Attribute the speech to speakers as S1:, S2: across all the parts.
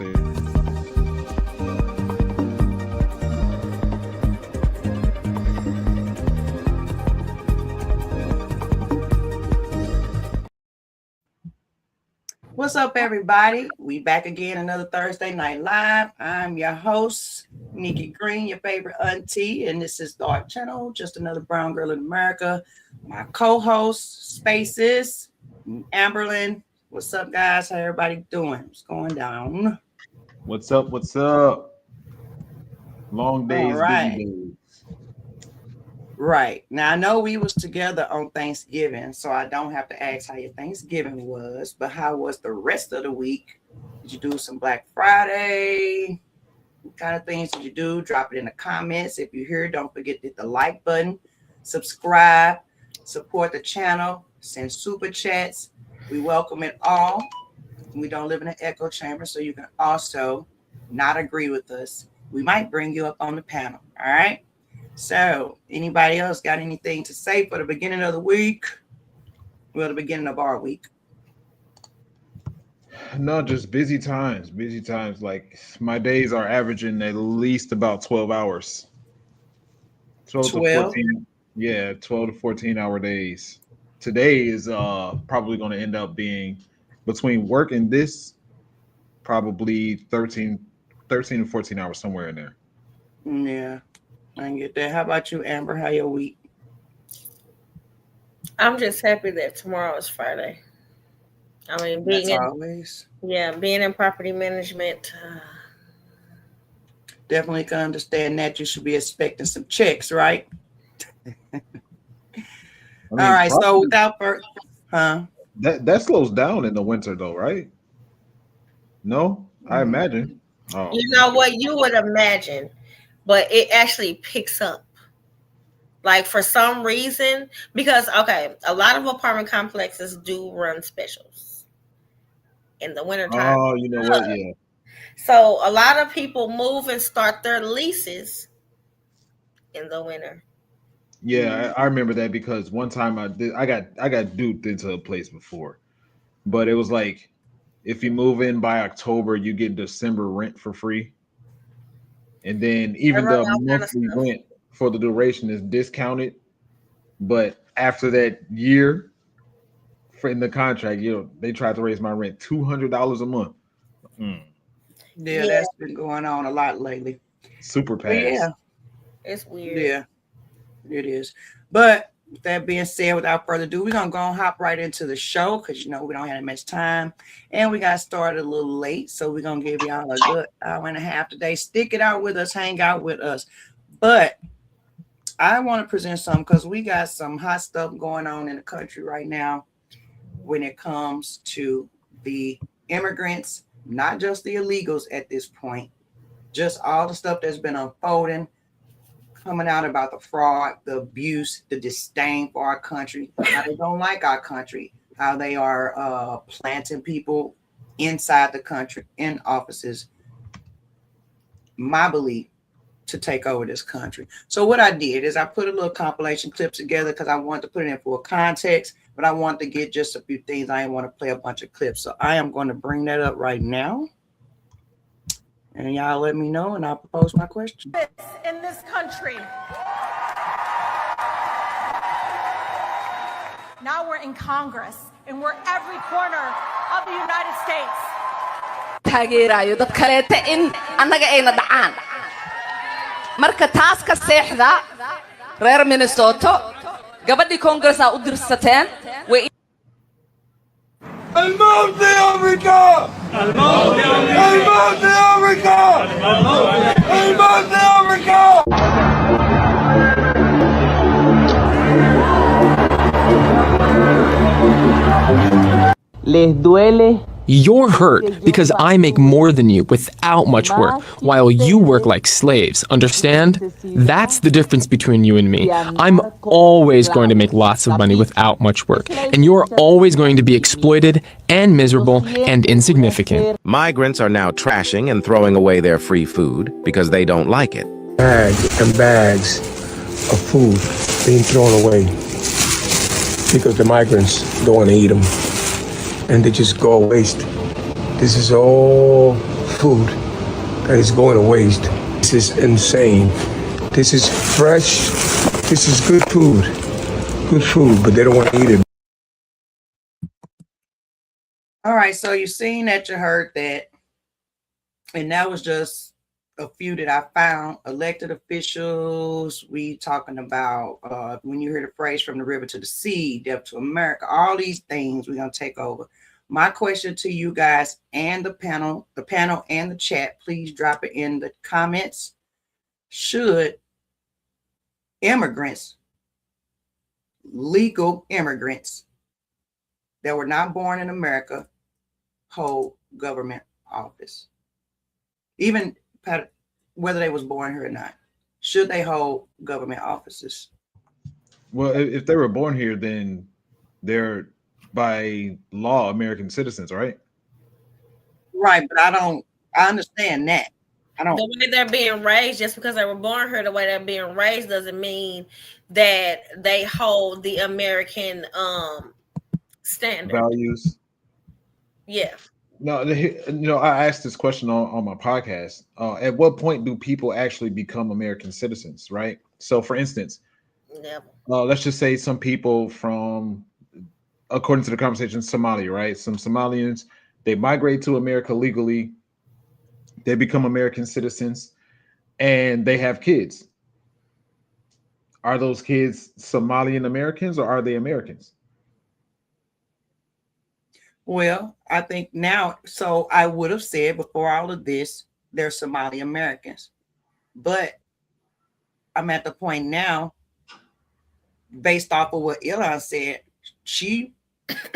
S1: say.
S2: What's up, everybody? We back again another Thursday Night Live. I'm your host, Nikki Green, your favorite auntie, and this is the Art Channel, just another brown girl in America. My co-host, Spaces, Amberlyn. What's up, guys? How everybody doing? What's going down?
S1: What's up? What's up? Long days,
S2: right.
S1: busy days.
S2: Right. Now, I know we was together on Thanksgiving, so I don't have to ask how your Thanksgiving was, but how was the rest of the week? Did you do some Black Friday? What kind of things did you do? Drop it in the comments. If you're here, don't forget to hit the like button, subscribe, support the channel, send super chats. We welcome it all. We don't live in an echo chamber, so you can also not agree with us. We might bring you up on the panel, all right? So, anybody else got anything to say for the beginning of the week? Well, the beginning of our week.
S1: No, just busy times. Busy times. Like my days are averaging at least about 12 hours. 12 to 14. Yeah, 12 to 14-hour days. Today is probably going to end up being between work and this, probably 13 to 14 hours, somewhere in there.
S2: Yeah. I can get that. How about you, Amber? How your week?
S3: I'm just happy that tomorrow is Friday. I mean, being in property management.
S2: Definitely can understand that. You should be expecting some checks, right? All right. So without first,
S1: that slows down in the winter, though, right? No, I imagine.
S3: Oh, you know what you would imagine. But it actually picks up. Like for some reason, because, okay, a lot of apartment complexes do run specials in the wintertime.
S1: Oh, you know what? Yeah.
S3: So a lot of people move and start their leases in the winter.
S1: Yeah, I remember that because one time I got duped into a place before. But it was like, if you move in by October, you get December rent for free. And then even the monthly rent for the duration is discounted. But after that year in the contract, they tried to raise my rent $200 a month.
S2: Yeah, that's been going on a lot lately.
S1: Super pass.
S2: Yeah.
S3: It's weird.
S2: Yeah, it is. But with that being said, without further ado, we're going to go and hop right into the show because, we don't have that much time. And we got started a little late. So we're going to give y'all a good hour and a half today. Stick it out with us. Hang out with us. But I want to present something because we got some hot stuff going on in the country right now when it comes to the immigrants, not just the illegals at this point, just all the stuff that's been unfolding, coming out about the fraud, the abuse, the disdain for our country, how they don't like our country, how they are planting people inside the country in offices, my belief, to take over this country. So what I did is I put a little compilation clip together because I wanted to put it in for context, but I wanted to get just a few things. I didn't want to play a bunch of clips. So I am going to bring that up right now. And y'all let me know, and I'll propose my question.
S4: In this country. Now we're in Congress, and we're every corner of the United States.
S5: taageerayo dad kaleete in annaga ayna dhacaan marka taas ka seexda reer Minnesota gabadhii Congress u dirsateen way
S6: الموت لأمريكا الموت لأمريكا الموت لأمريكا
S7: Les duele.
S8: You're hurt because I make more than you without much work, while you work like slaves, understand? That's the difference between you and me. I'm always going to make lots of money without much work, and you're always going to be exploited and miserable and insignificant.
S9: Migrants are now trashing and throwing away their free food because they don't like it.
S10: Bags and bags of food being thrown away because the migrants don't want to eat them. And they just go waste. This is all food that is going to waste. This is insane. This is fresh. This is good food. Good food, but they don't want to eat it.
S2: All right, so you seen that, you heard that, and that was just a few that I found. Elected officials, we talking about when you hear the phrase from the river to the sea, death to America, all these things we're gonna take over. My question to you guys and the panel and the chat, please drop it in the comments. Should immigrants, legal immigrants that were not born in America, hold government office? Even whether they was born here or not, should they hold government offices?
S1: Well, if they were born here, then they're by law American citizens, right?
S2: Right, but I understand that.
S3: The way they're being raised, just because they were born here, the way they're being raised doesn't mean that they hold the American standard
S1: Values.
S3: Yeah.
S1: No, I asked this question on my podcast. At what point do people actually become American citizens, right? So, for instance, let's just say some people from, according to the conversation, Somalia, right? Some Somalians, they migrate to America legally, they become American citizens, and they have kids. Are those kids Somalian Americans or are they Americans?
S2: Well, I think now, so I would have said before all of this, they're Somali Americans. But I'm at the point now, based off of what Ilan said, she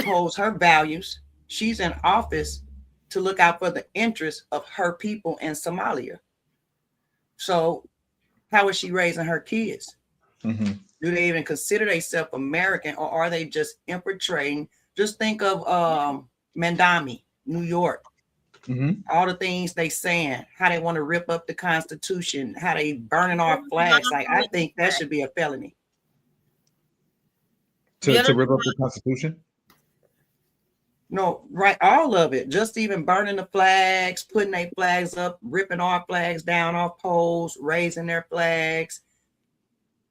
S2: holds her values. She's in office to look out for the interests of her people in Somalia. So how is she raising her kids?
S1: Mm-hmm.
S2: Do they even consider themselves American, or are they just infiltrating? Just think of Mandami, New York.
S1: Mm-hmm.
S2: All the things they saying, how they want to rip up the Constitution, how they burning our flags. Like, I think that should be a felony.
S1: To rip up the Constitution?
S2: No, right, all of it. Just even burning the flags, putting their flags up, ripping our flags down off poles, raising their flags.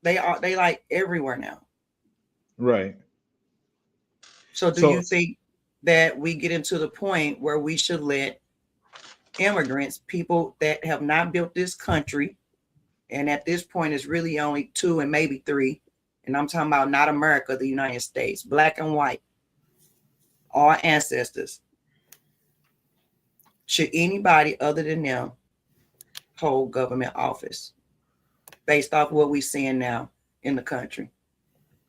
S2: They like everywhere now.
S1: Right.
S2: So do you think that we get into the point where we should let immigrants, people that have not built this country, and at this point it's really only 2 and maybe 3, and I'm talking about not America, the United States, black and white, our ancestors, should anybody other than them hold government office based off what we're seeing now in the country?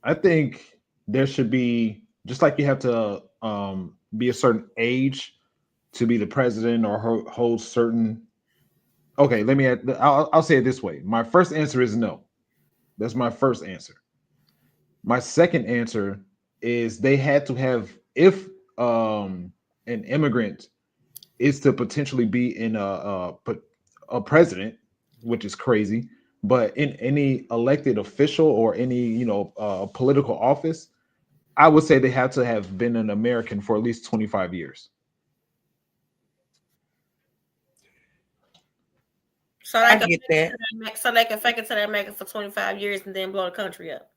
S1: I think there should be, just like you have to be a certain age to be the president or hold certain. Okay, I'll say it this way. My first answer is no. That's my first answer. My second answer is they had to have, if an immigrant is to potentially be in a president, which is crazy, but in any elected official or any political office, I would say they have to have been an American for at least 25 years.
S3: So
S2: I get that.
S3: So they can fake it till they're American for 25 years and then blow the country up.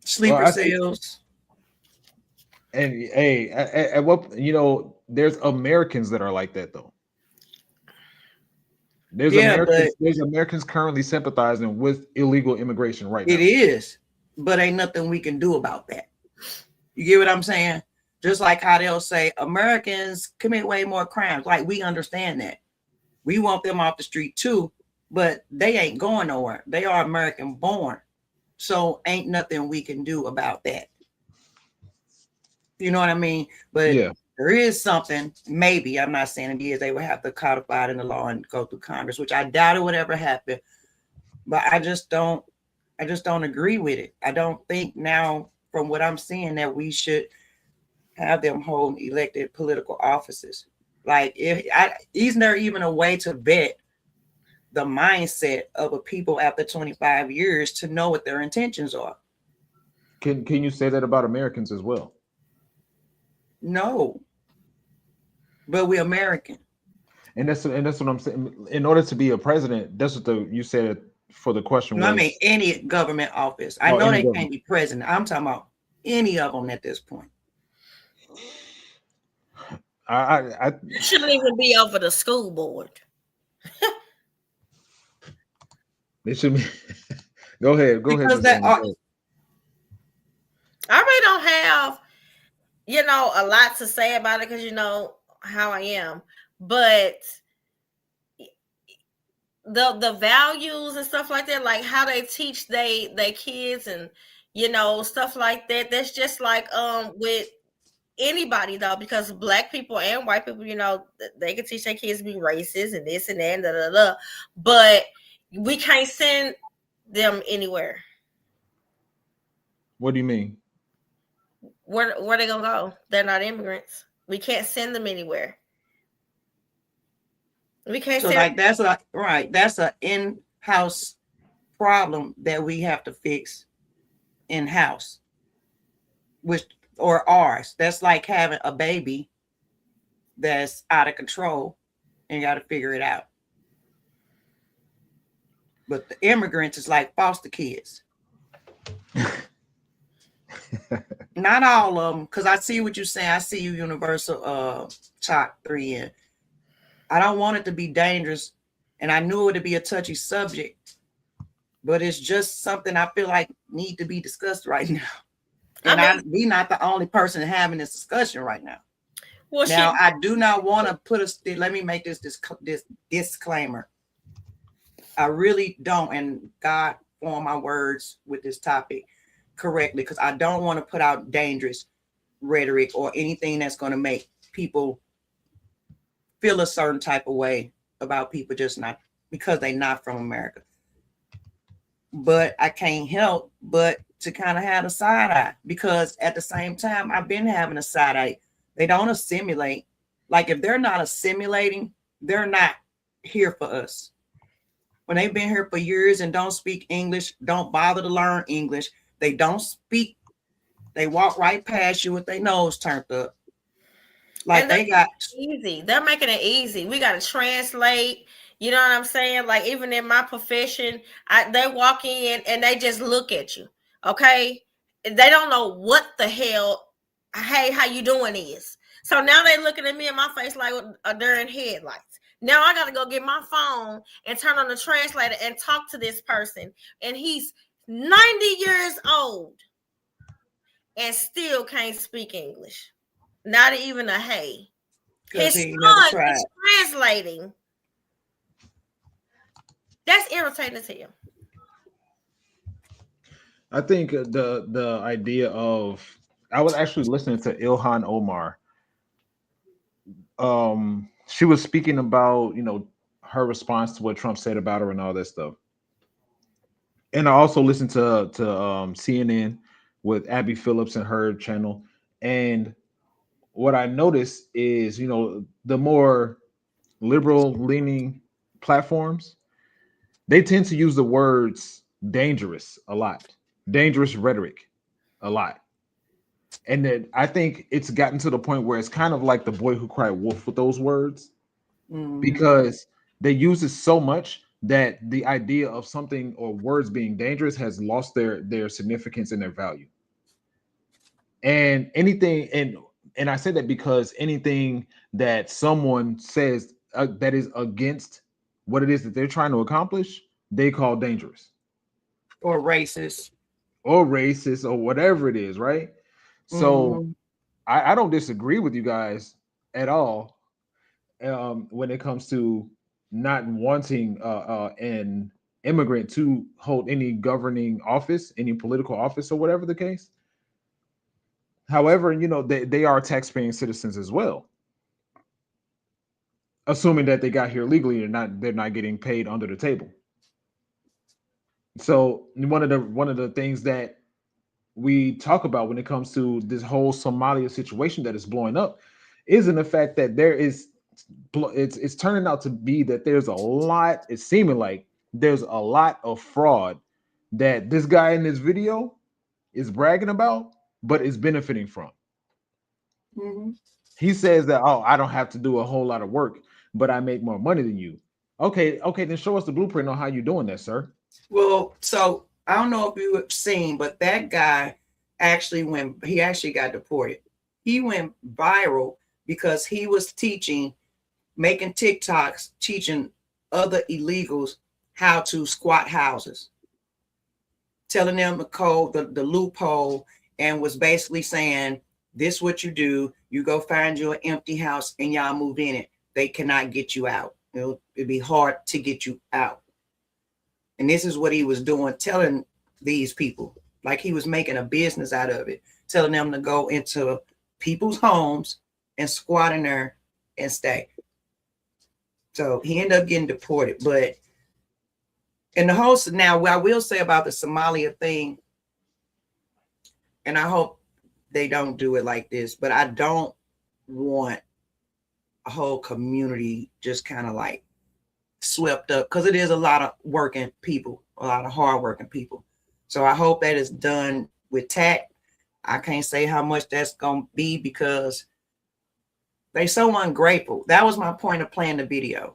S2: Sleeper cells.
S1: And hey, at what, there's Americans that are like that though. There's Americans currently sympathizing with illegal immigration right now.
S2: It is, but ain't nothing we can do about that. You get what I'm saying? Just like how they'll say Americans commit way more crimes. Like, we understand that. We want them off the street too, but they ain't going nowhere. They are American born. So ain't nothing we can do about that. You know what I mean? But yeah, there is something, maybe, I'm not saying it is, they would have to codify it in the law and go through Congress, which I doubt it would ever happen. But I just don't agree with it. I don't think now, from what I'm seeing, that we should have them hold elected political offices. Like, isn't there even a way to vet the mindset of a people after 25 years to know what their intentions are?
S1: Can you say that about Americans as well?
S2: No. but we're American.
S1: And that's what I'm saying. In order to be a president, that's what you said for the question was.
S2: I mean, any government office. I know they can't be president. I'm talking about any of them at this point.
S1: I
S3: shouldn't even be over the school board.
S1: They should be. Go ahead.
S2: Because that
S3: I really don't have, a lot to say about it because you know how I am. But the values and stuff like that, like how they teach they kids and stuff like that. That's just like with anybody though, because black people and white people, they can teach their kids to be racist and this and that and but we can't send them anywhere.
S1: What do you mean?
S3: Where they gonna go? They're not immigrants. We can't send them anywhere. We can't.
S2: So like that's an in-house problem that we have to fix in-house, or ours. That's like having a baby that's out of control and you got to figure it out. But the immigrants is like foster kids. Not all of them, because I see what you're saying. I see you, Universal Top 3 in. I don't want it to be dangerous, and I knew it would be a touchy subject, but it's just something I feel like need to be discussed right now. And we not the only person having this discussion right now. Well, now I do not want to put let me make this disclaimer. I really don't, and God form my words with this topic correctly, because I don't want to put out dangerous rhetoric or anything that's going to make people feel a certain type of way about people just not because they're not from America. But I can't help but to kind of have a side eye, because at the same time I've been having a side eye. They don't assimilate. Like if they're not assimilating, they're not here for us. When they've been here for years and don't speak English, don't bother to learn English, they don't speak, they walk right past you with their nose turned up. Like they got
S3: easy. They're making it easy. We got to translate. You know what I'm saying? Like even in my profession, they walk in and they just look at you. Okay, they don't know what the hell. Hey, how you doing? Is so now they looking at me in my face like they're in headlights. Now I got to go get my phone and turn on the translator and talk to this person, and he's 90 years old and still can't speak English. Not even a hey. His son is translating. That's irritating as hell.
S1: I think the idea of, I was actually listening to Ilhan Omar. She was speaking about, her response to what Trump said about her and all that stuff. And I also listened to CNN with Abby Phillips and her channel. And what I noticed is, the more liberal leaning platforms, they tend to use the words dangerous a lot, dangerous rhetoric a lot. And then I think it's gotten to the point where it's kind of like the boy who cried wolf with those words, because they use it so much that the idea of something or words being dangerous has lost their significance and their value. And anything, and I say that because anything that someone says that is against what it is that they're trying to accomplish, they call dangerous.
S2: Or racist.
S1: Or whatever it is, right? So I don't disagree with you guys at all when it comes to not wanting an immigrant to hold any governing office, any political office, or whatever the case. However, they are tax-paying citizens as well, assuming that they got here legally and they're not getting paid under the table. So one of the things that we talk about when it comes to this whole Somalia situation that is blowing up is in the fact that it's turning out to be that there's a lot, it's seeming like there's a lot of fraud that this guy in this video is bragging about, but is benefiting from. He says that, oh, I don't have to do a whole lot of work, but I make more money than you. Okay, then show us the blueprint on how you're doing that, sir.
S2: Well, so I don't know if you have seen, but that guy actually got deported. He went viral because he was making TikToks, teaching other illegals how to squat houses, telling them the code, the loophole, and was basically saying, this is what you do. You go find you an empty house and y'all move in it. They cannot get you out. It'd be hard to get you out. And this is what he was doing, telling these people, like he was making a business out of it, telling them to go into people's homes and squat in there and stay. So he ended up getting deported. But in the whole, now what I will say about the Somalia thing, and I hope they don't do it like this, but I don't want a whole community just kind of like swept up, because it is a lot of working people, a lot of hardworking people. So I hope that is done with tact. I can't say how much that's going to be because they so ungrateful. That was my point of playing the video.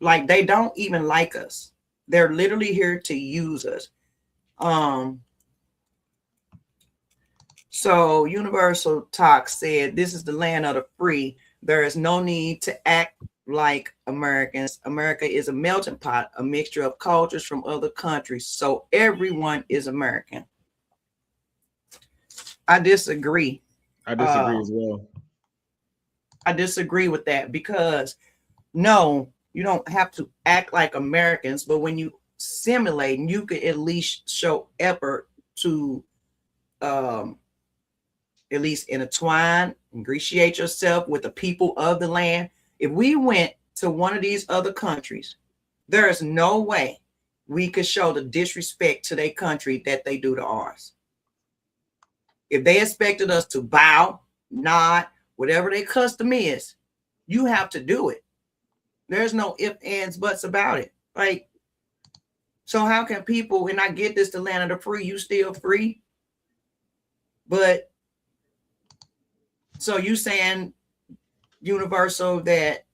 S2: Like, they don't even like us. They're literally here to use us. So Universal Talk said, this is the land of the free. There is no need to act like Americans. America is a melting pot, a mixture of cultures from other countries. So everyone is American. I disagree.
S1: I disagree as well.
S2: I disagree with that because no, you don't have to act like Americans, but when you simulate, you could at least show effort to at least intertwine, ingratiate yourself with the people of the land. If we went to one of these other countries, there is no way we could show the disrespect to their country that they do to ours. If they expected us to bow, nod, whatever their custom is, you have to do it. There's no ifs, ands, buts about it. Like, so how can people, and I get this, the land of the free, you still free, but so you saying, Universal, that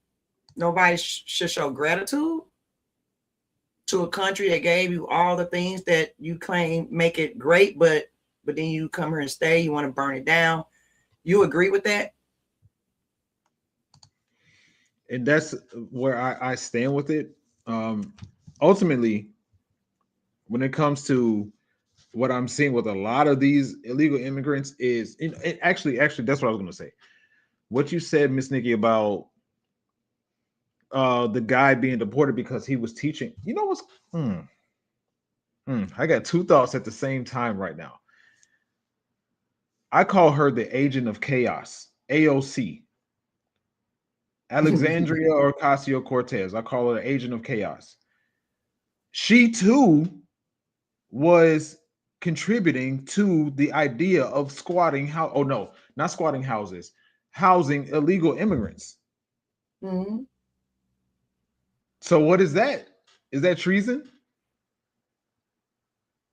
S2: nobody should show gratitude to a country that gave you all the things that you claim make it great, but then you come here and stay, you want to burn it down. You agree with that?
S1: And that's where I stand with it. Ultimately, when it comes to what I'm seeing with a lot of these illegal immigrants is, actually, that's what I was going to say. What you said, Miss Nikki, about the guy being deported because he was teaching. You know what's? I got two thoughts at the same time right now. I call her the agent of chaos, AOC. Alexandria Ocasio-Cortez. I call her the agent of chaos. She too was contributing to the idea of squatting not squatting houses, housing illegal immigrants.
S2: Mm-hmm.
S1: So what is that? Is that treason?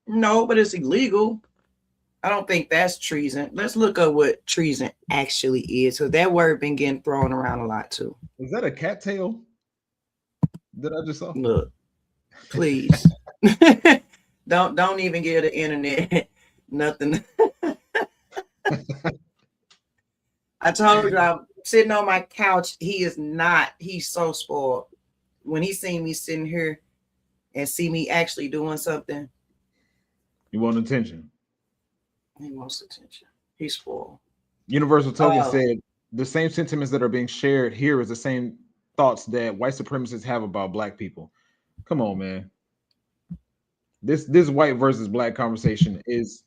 S2: No, but it's illegal. I don't think that's treason. Let's look up what treason actually is. So that word been getting thrown around a lot too.
S1: Is that a cattail that I just saw?
S2: Look, please. Don't even give the internet nothing. I told you, I'm sitting on my couch. He's so spoiled. When he seen me sitting here and see me actually doing something,
S1: you want attention.
S2: He wants attention. He's spoiled.
S1: Universal Token said the same sentiments that are being shared here is the same thoughts that white supremacists have about black people. Come on, man. This white versus black conversation is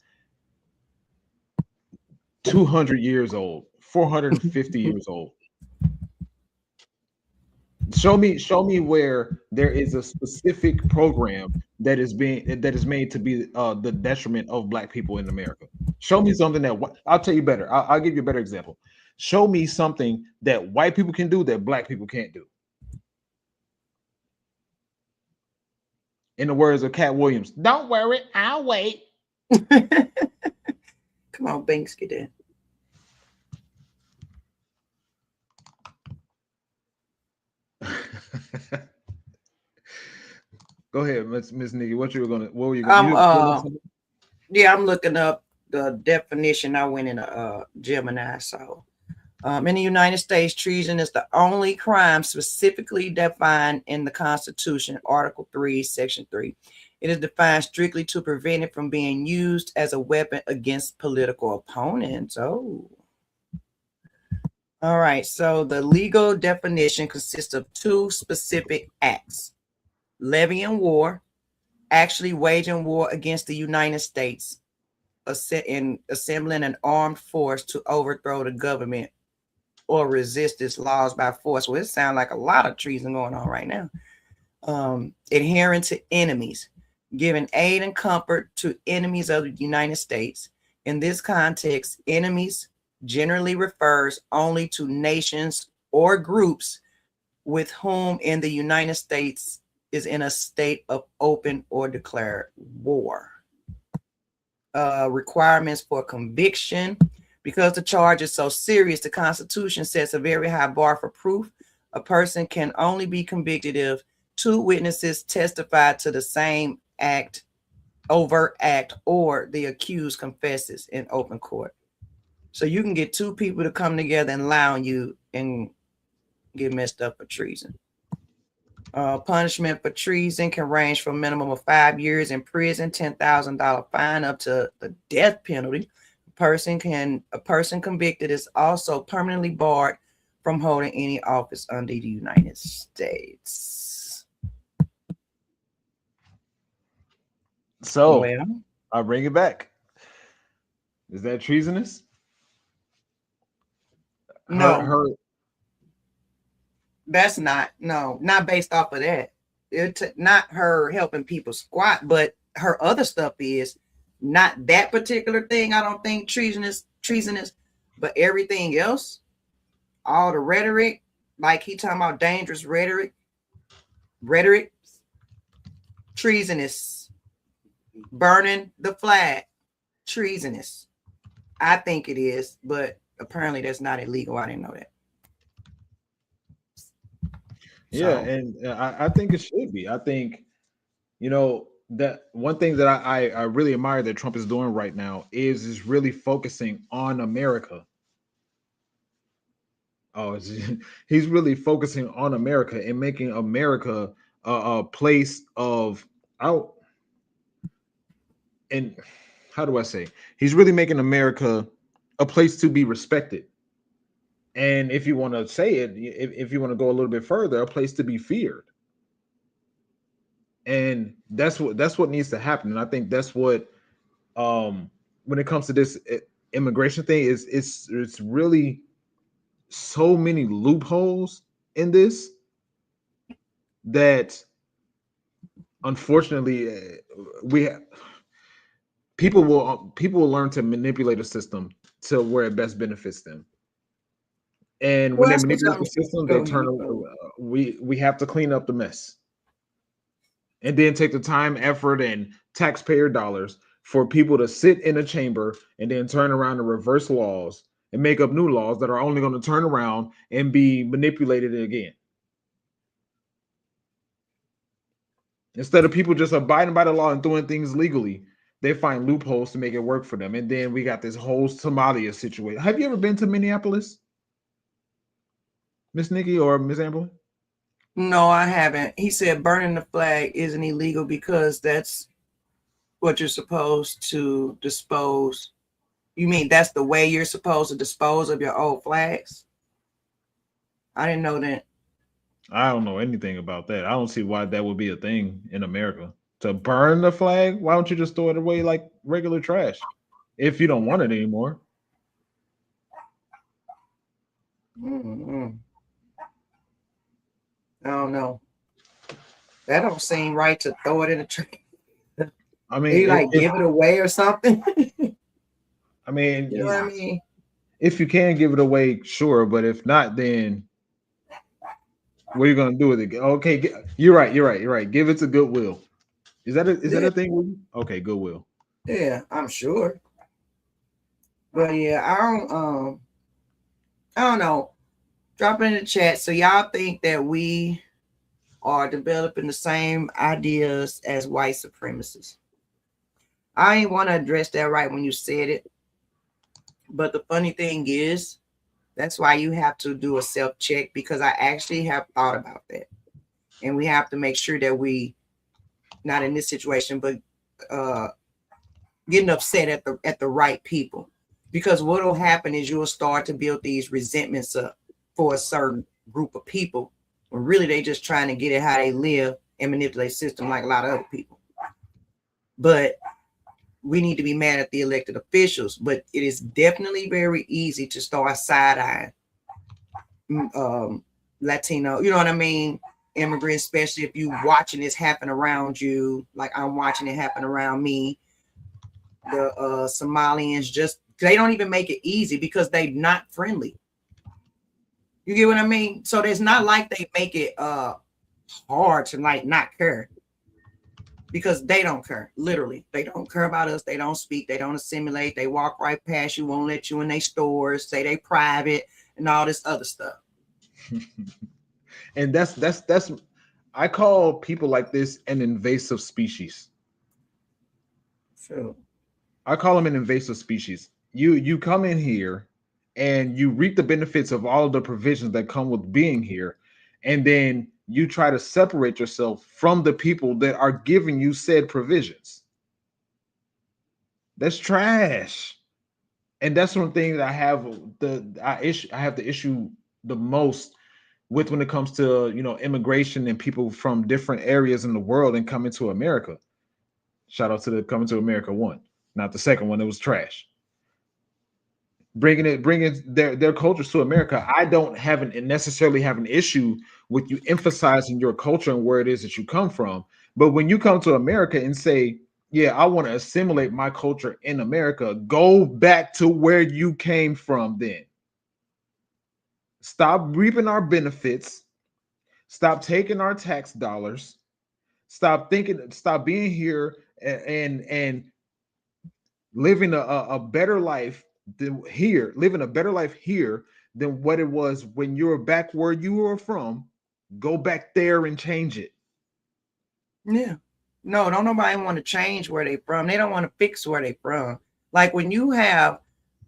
S1: 200 years old, 450 years old. Show me where there is a specific program that is made to be the detriment of black people in America. Show me something that I'll tell you better. I'll give you a better example. Show me something that white people can do that black people can't do. In the words of Cat Williams, don't worry, I'll wait.
S2: Come on, Banks, get in.
S1: Go ahead, Miss Nikki. What were you
S2: I'm
S1: gonna
S2: yeah, I'm looking up the definition. I went in a Gemini. So in the United States, treason is the only crime specifically defined in the Constitution, Article 3, Section 3. It is defined strictly to prevent it from being used as a weapon against political opponents. Oh. All right. So the legal definition consists of two specific acts: levying war, actually waging war against the United States, in assembling an armed force to overthrow the government or resist its laws by force. Well, it sounds like a lot of treason going on right now. Adhering to enemies, giving aid and comfort to enemies of the United States. In this context, enemies generally refers only to nations or groups with whom in the United States is in a state of open or declared war. Requirements for conviction. Because the charge is so serious, the Constitution sets a very high bar for proof. A person can only be convicted if two witnesses testify to the same act, overt act, or the accused confesses in open court. So you can get two people to come together and lie on you and get messed up for treason. Punishment for treason can range from a minimum of 5 years in prison, $10,000 fine, up to the death penalty. A person convicted is also permanently barred from holding any office under the United States.
S1: So
S2: well,
S1: I'll bring it back. Is that treasonous?
S2: No. That's not based off of that. It's not her helping people squat, but her other stuff is not that particular thing. I don't think treasonous, but everything else, all the rhetoric, like he talking about dangerous rhetoric, treasonous, burning the flag, treasonous. I think it is, but apparently that's not illegal. I didn't know that.
S1: Yeah, and I think it should be. I think, that one thing that I really admire that Trump is doing right now is really focusing on America. He's really focusing on America and making America a place of out. And how do I say? He's really making America a place to be respected. And if you want to say it, if you want to go a little bit further, a place to be feared. And that's what needs to happen. And I think that's what, when it comes to this immigration thing, it's really so many loopholes in this that unfortunately people will learn to manipulate a system to where it best benefits them. And when they manipulate the system, they turn. We have to clean up the mess, and then take the time, effort, and taxpayer dollars for people to sit in a chamber and then turn around and reverse laws and make up new laws that are only going to turn around and be manipulated again. Instead of people just abiding by the law and doing things legally, they find loopholes to make it work for them. And then we got this whole Somalia situation. Have you ever been to Minneapolis, Miss Nikki or Miss Amberlin?
S2: No, I haven't. He said burning the flag isn't illegal because that's what you're supposed to dispose. You mean that's the way you're supposed to dispose of your old flags? I didn't know that.
S1: I don't know anything about that. I don't see why that would be a thing in America. To burn the flag, why don't you just throw it away like regular trash if you don't want it anymore?
S2: Mm-hmm. I don't know. That don't seem right to throw it in the trash.
S1: I mean,
S2: give it away or something.
S1: I mean,
S2: you know what I mean?
S1: If you can give it away, sure, but if not, then what are you gonna do with it? Okay, you're right. Give it to Goodwill. Is that a thing? Okay, Goodwill.
S2: Yeah, I'm sure. But yeah, I don't know. Drop it in the chat. So y'all think that we are developing the same ideas as white supremacists. I ain't want to address that right when you said it. But the funny thing is, that's why you have to do a self-check, because I actually have thought about that. And we have to make sure that we, not in this situation, but getting upset at the right people. Because what will happen is you'll start to build these resentments up for a certain group of people, when really they just trying to get it how they live and manipulate system like a lot of other people. But we need to be mad at the elected officials. But it is definitely very easy to start side-eyeing Latino, you know what I mean? Immigrants, especially if you watching this happen around you, like I'm watching it happen around me. The Somalians, just they don't even make it easy because they're not friendly. You get what I mean? So it's not like they make it hard to like not care, because they don't care. Literally, they don't care about us. They don't speak. They don't assimilate. They walk right past you, won't let you in their stores, say they private and all this other stuff.
S1: And that's I call people like this an invasive species.
S2: So
S1: I call them an invasive species. You come in here and you reap the benefits of all of the provisions that come with being here, and then you try to separate yourself from the people that are giving you said provisions. That's trash. And that's one thing that I have the issue the most with when it comes to, you know, immigration and people from different areas in the world and coming to America. Shout out to the Coming to America one, not the second one. It was trash. Bringing their cultures to America. I don't necessarily have an issue with you emphasizing your culture and where it is that you come from. But when you come to America and say, yeah, I want to assimilate my culture in America, go back to where you came from then. Stop reaping our benefits. Stop taking our tax dollars. Stop being here and living a better life than here, living a better life here than what it was when you were back where you were from. Go back there and change it.
S2: Yeah. No, don't nobody want to change where they from. They don't want to fix where they from. Like when you have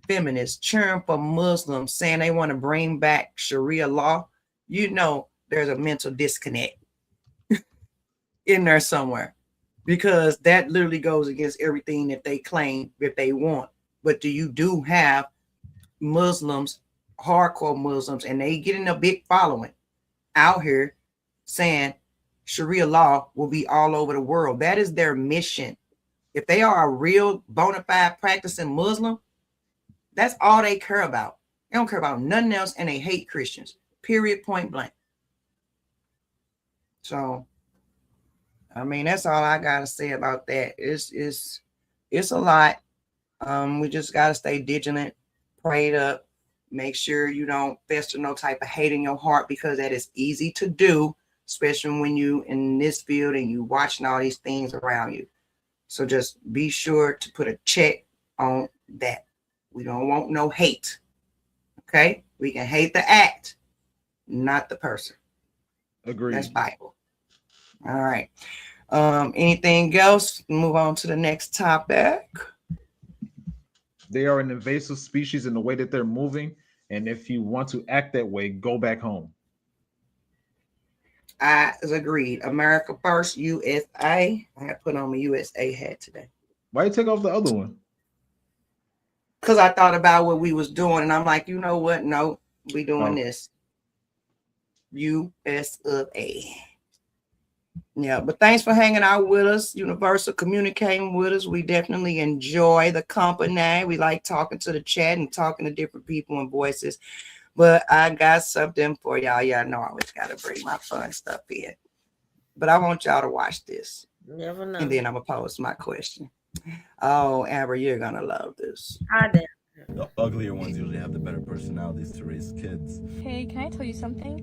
S2: feminists cheering for Muslims saying they want to bring back Sharia law, you know there's a mental disconnect in there somewhere, because that literally goes against everything that they claim that they want. But do have Muslims, hardcore Muslims, and they getting a big following out here saying Sharia law will be all over the world. That is their mission. If they are a real bona fide practicing Muslim, that's all they care about. They don't care about nothing else, and they hate Christians. Period, point blank. So, I mean, that's all I gotta say about that. It's a lot. We just gotta stay vigilant, prayed up, make sure you don't fester no type of hate in your heart, because that is easy to do, especially when you in this field and you watching all these things around you. So just be sure to put a check on that. We don't want no hate. Okay? We can hate the act, not the person.
S1: Agreed.
S2: That's Bible. All right. Anything else? Move on to the next topic.
S1: They are an invasive species in the way that they're moving. And if you want to act that way, go back home.
S2: I agreed. America first, USA. I had put on my USA hat today.
S1: Why you take off the other one?
S2: Because I thought about what we was doing, and I'm like, you know what? No, we doing this. US of A. Yeah, but thanks for hanging out with us, Universal, communicating with us. We definitely enjoy the company. We like talking to the chat and talking to different people and voices. But I got something for y'all. Y'all know I always got to bring my fun stuff in. But I want y'all to watch this.
S3: Never know.
S2: And then I'm going to pose my question. Oh, Amber, you're going to love this.
S3: I did.
S11: The uglier ones usually have the better personalities to raise kids.
S12: Hey, can I tell you something?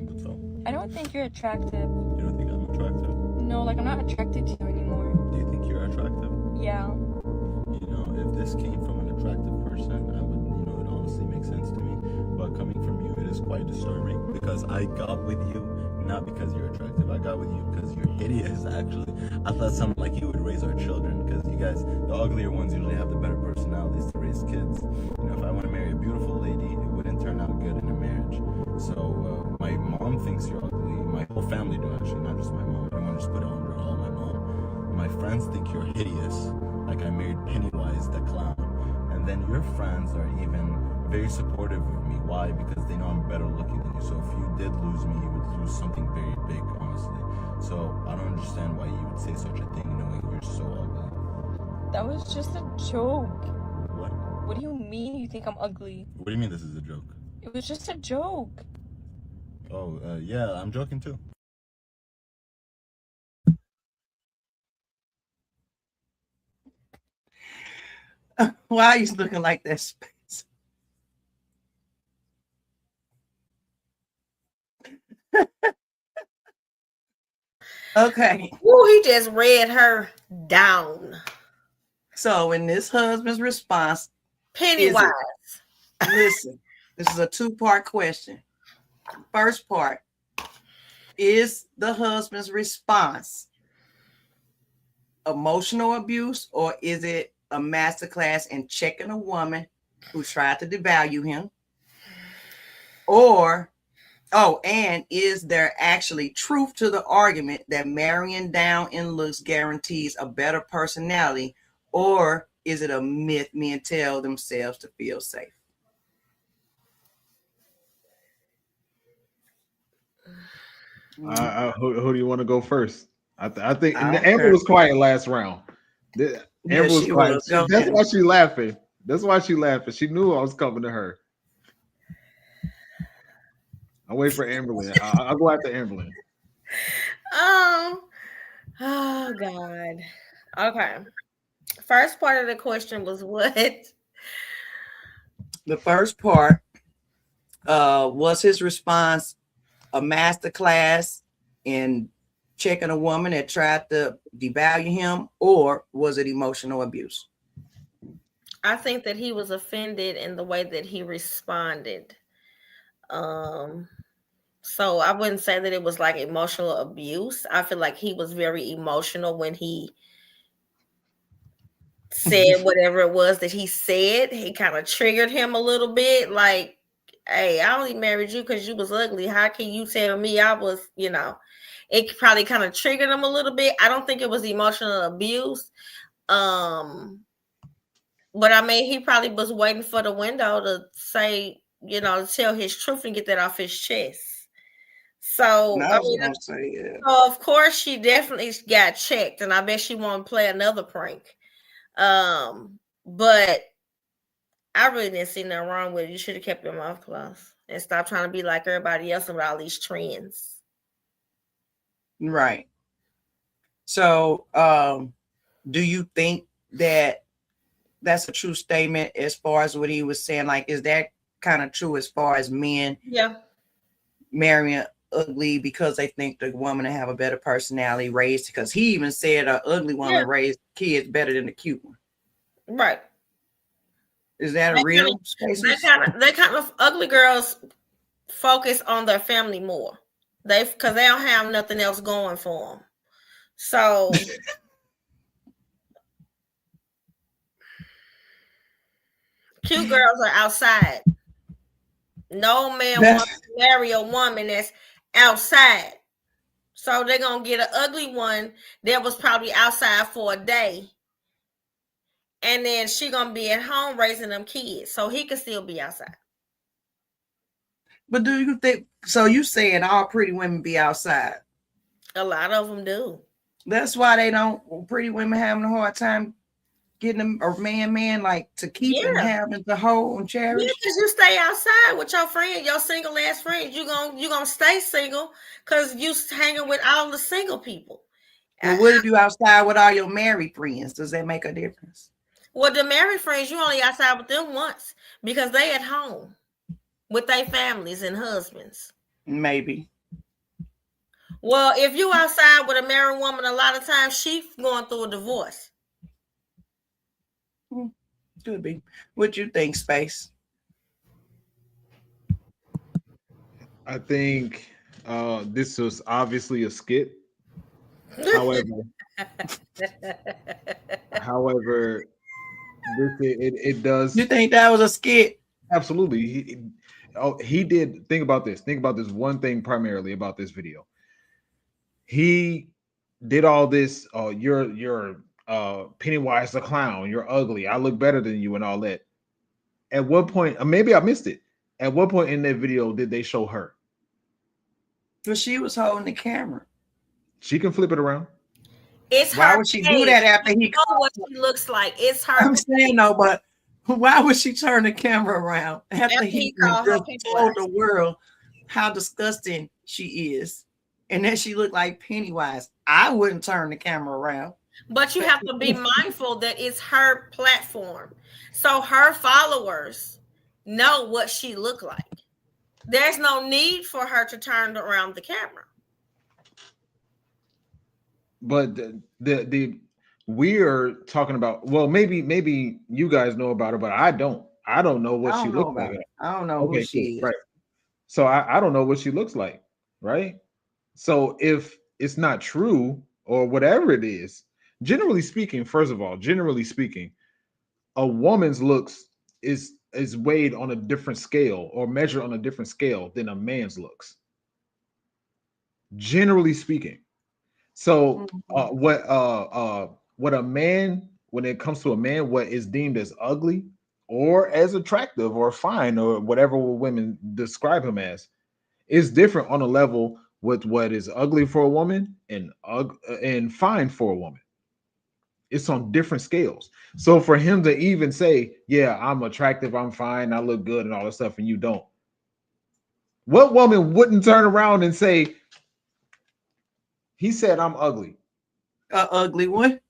S11: What's up?
S12: I don't think you're attractive.
S11: You don't think I'm attractive?
S12: No, like I'm not attracted to you anymore.
S11: Do you think you're attractive?
S12: Yeah.
S11: You know, if this came from an attractive person, I would, you know, it honestly makes sense to me. But coming from you, it is quite disturbing, because I got with you not because you're attractive. I I thought someone like you would raise our children, because you guys, the uglier ones, usually have the better personalities to raise kids. You know, if I want to marry a beautiful lady, it wouldn't turn out good in a marriage. So my mom thinks you're ugly. My whole family do, actually, not just my mom. I don't want to just put it under all my mom. My friends think you're hideous, like I married Pennywise the clown. And then your friends are even very supportive of me. Why? Because they know I'm better looking than you. So if you did lose me, you would lose something very big, honestly. So I don't understand why you would say such a thing knowing you're so ugly.
S12: That was just a joke.
S11: What?
S12: What do you mean you think I'm ugly?
S11: What do you mean this is a joke?
S12: It was just a joke.
S11: Oh, yeah, I'm joking too.
S2: Why are you looking like that, Space? Okay.
S3: Ooh, he just read her down.
S2: So in this husband's response,
S3: Pennywise.
S2: Listen, this is a two-part question. First part, is the husband's response emotional abuse, or is it a masterclass in checking a woman who tried to devalue him? And is there actually truth to the argument that marrying down in looks guarantees a better personality, or is it a myth men tell themselves to feel safe?
S1: Who do you want to go first? I think Amber was quiet last round. Amber was quiet. That's why she's laughing. That's why she's laughing. She knew I was coming to her. I'll wait for Amberlyn. I'll go after Amberlyn.
S3: Oh God. Okay. First part of the question was what?
S2: The first part was his response a masterclass in checking a woman that tried to devalue him, or was it emotional abuse?
S3: I think that he was offended in the way that he responded. So I wouldn't say that it was like emotional abuse. I feel like he was very emotional when he said whatever it was that he said. He kind of triggered him a little bit, like, hey, I only married you because you was ugly. How can you tell me I was, it probably kind of triggered him a little bit. I don't think it was emotional abuse. But I mean, he probably was waiting for the window to say, to tell his truth and get that off his chest. So, so of course she definitely got checked, and I bet she wanted to play another prank. But I really didn't see nothing wrong with it. You should have kept your mouth closed and stop trying to be like everybody else with all these trends.
S2: Right. So, do you think that that's a true statement as far as what he was saying? Like, is that kind of true as far as men marrying ugly because they think the woman will have a better personality raised? Because he even said an ugly woman raised kids better than a cute one.
S3: Right.
S2: Is that a real?
S3: They kind of ugly girls focus on their family more. Because they don't have nothing else going for them. So cute girls are outside. No man wants to marry a woman that's outside. So they're going to get an ugly one that was probably outside for a day. And then she going to be at home raising them kids. So he can still be outside.
S2: But do you think, so you saying all pretty women be outside?
S3: A lot of them do.
S2: That's why pretty women having a hard time getting them or man like to keep and having to hold and cherish.
S3: Yeah, because you stay outside with your friend, your single ass friends. You gonna stay single because you hanging with all the single people.
S2: Well, what if you outside with all your married friends? Does that make a difference?
S3: Well, the married friends, you only outside with them once because they at home with their families and husbands.
S2: Maybe.
S3: Well, if you outside with a married woman, a lot of times she's going through a divorce.
S2: Could be. What you think, Space?
S1: I think this was obviously a skit. However, it does.
S2: You think that was a skit?
S1: Absolutely. He did. Think about this. Think about this one thing primarily about this video. He did all this. Oh, you're Pennywise the clown. You're ugly. I look better than you and all that. At what point? Maybe I missed it. At what point in that video did they show her?
S2: Well, she was holding the camera.
S1: She can flip it around.
S3: It's
S2: why
S3: her
S2: would she
S3: face.
S2: do that after he?
S3: You know what she looks like. It's her.
S2: I'm saying no, but why would she turn the camera around after he just told the world how disgusting she is, and then she looked like Pennywise? I wouldn't turn the camera around.
S3: But you have to be mindful that it's her platform, so her followers know what she looked like. There's no need for her to turn around the camera.
S1: But the we're talking about. Well, maybe you guys know about her, but I don't. I don't know what she looks like.
S2: I don't know who she is.
S1: Right. So I don't know what she looks like. Right. So if it's not true or whatever it is, generally speaking, first of all, generally speaking, a woman's looks is weighed on a different scale or measured on a different scale than a man's looks. Generally speaking. So what a man, when it comes to a man, what is deemed as ugly or as attractive or fine or whatever women describe him as is different on a level with what is ugly for a woman and fine for a woman. It's on different scales. So for him to even say, yeah, I'm attractive, I'm fine, I look good and all that stuff, and you don't. What woman wouldn't turn around and say, he said I'm ugly?
S2: Ugly one.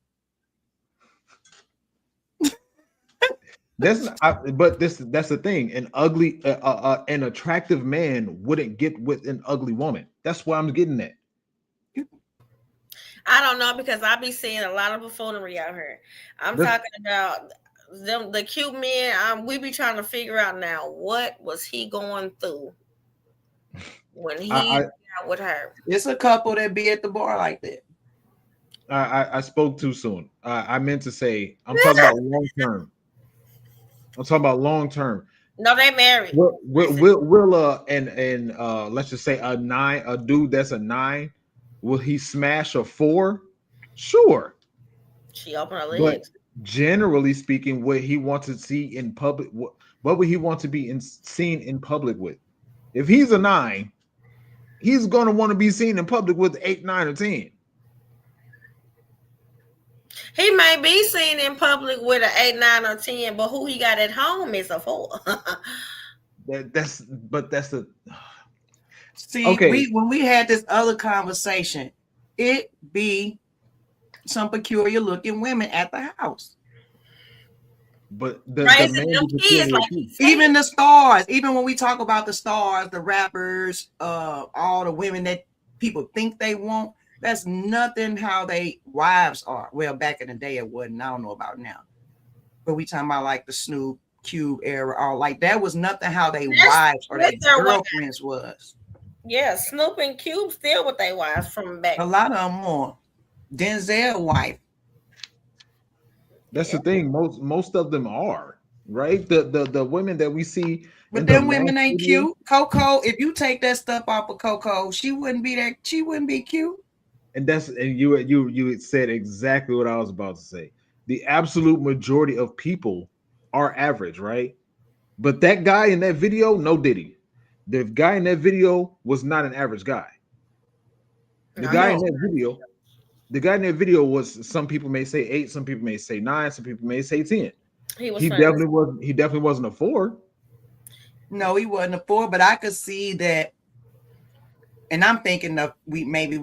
S1: That's the thing. An attractive man wouldn't get with an ugly woman. That's what I'm getting at.
S3: I don't know, because I be seeing a lot of buffoonery out here. I'm talking about them, the cute men. We be trying to figure out now, what was he going through when he got with her?
S2: It's a couple that be at the bar like that.
S1: I spoke too soon. I meant to say I'm talking about long term. I'm talking about long term.
S3: No, they married.
S1: Will and let's just say a dude that's a 9, will he smash a 4? Sure.
S3: She opened her legs.
S1: But generally speaking, what he wants to see in public, what would he want to be seen in public with? If he's a 9, he's gonna want to be seen in public with 8, 9, or 10.
S3: He may be seen in public with an 8, 9, or 10, but who he got at home is a 4.
S1: that's the
S2: see.
S1: Okay.
S2: When we had this other conversation, it be some peculiar looking women at the house.
S1: But
S2: even the stars, even when we talk about the stars, the rappers, all the women that people think they want, that's nothing how they wives are. Well, back in the day it wasn't. I don't know about now. But we talking about like the Snoop Cube era, all like that was nothing how they wives or their girlfriends was.
S3: Yeah, Snoop and Cube still with their wives from back.
S2: A lot of them more. Denzel wife.
S1: That's the thing. Most of them are, right? The women that we see.
S2: But them women ain't cute. Coco, if you take that stuff off of Coco, she wouldn't be cute.
S1: And you said exactly what I was about to say. The absolute majority of people are average, right? But that guy in that video, no diddy. The guy in that video was not an average guy. The guy in that video was, some people may say 8, some people may say 9, some people may say 10. He definitely wasn't a 4.
S2: No, he wasn't a 4, but I could see that. And I'm thinking of we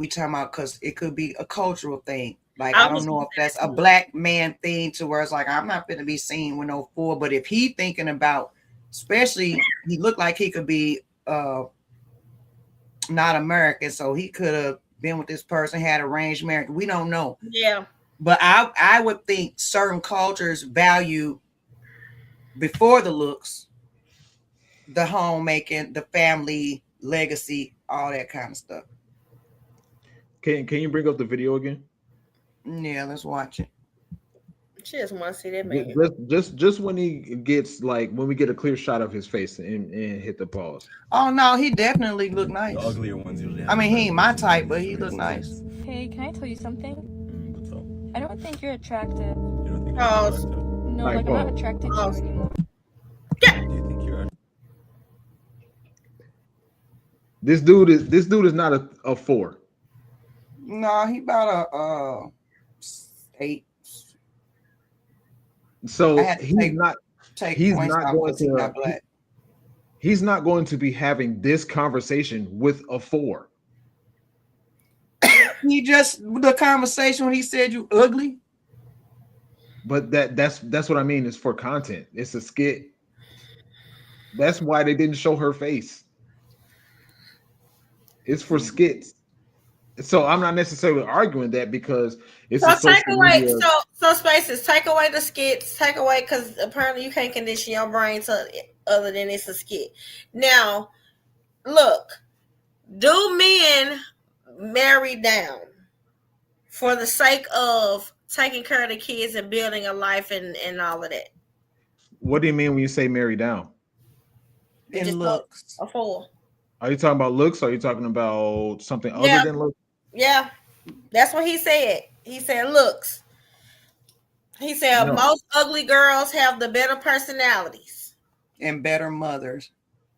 S2: talking about, because it could be a cultural thing. Like I don't know if that's a black man thing to where it's like I'm not going to be seen with no 4. But if he thinking about, especially he looked like he could be not American, so he could have been with this person, had arranged marriage. We don't know.
S3: Yeah.
S2: But I would think certain cultures value before the looks, the homemaking, the family legacy, all that kind of stuff.
S1: Can you bring up the video again?
S2: Yeah, let's watch it.
S3: She just want to see that man.
S1: Just when he gets like when we get a clear shot of his face and hit the pause.
S2: Oh no, he definitely look nice.
S11: The uglier ones usually have
S2: I mean, he ain't my type, but he look nice.
S12: Hey, can I tell you something?
S11: What's up?
S12: I don't think you're attractive.
S11: You don't think
S3: Oh.
S11: I'm attractive?
S12: No,
S1: Like
S12: like I'm not
S1: what?
S12: attracted to you anymore.
S11: Do you think you're
S1: This dude is not a 4.
S2: No, he about a 8.
S1: So
S2: I had to
S1: he's not
S2: Take points off
S1: going
S2: because he got
S1: to
S2: black.
S1: he's not going to be having this conversation with a 4.
S2: He just the conversation when he said you ugly.
S1: But that's what I mean. It's for content. It's a skit. That's why they didn't show her face. It's for skits. So I'm not necessarily arguing that because it's
S3: So
S1: a social
S3: take away,
S1: media.
S3: so Spaces, take away the skits, take away because apparently you can't condition your brain to other than it's a skit. Now, look, do men marry down for the sake of taking care of the kids and building a life and all of that?
S1: What do you mean when you say marry down?
S2: It looks
S3: a 4.
S1: Are you talking about looks? Or are you talking about something other than looks?
S3: Yeah, that's what he said. He said looks. He said most ugly girls have the better personalities
S2: and better mothers,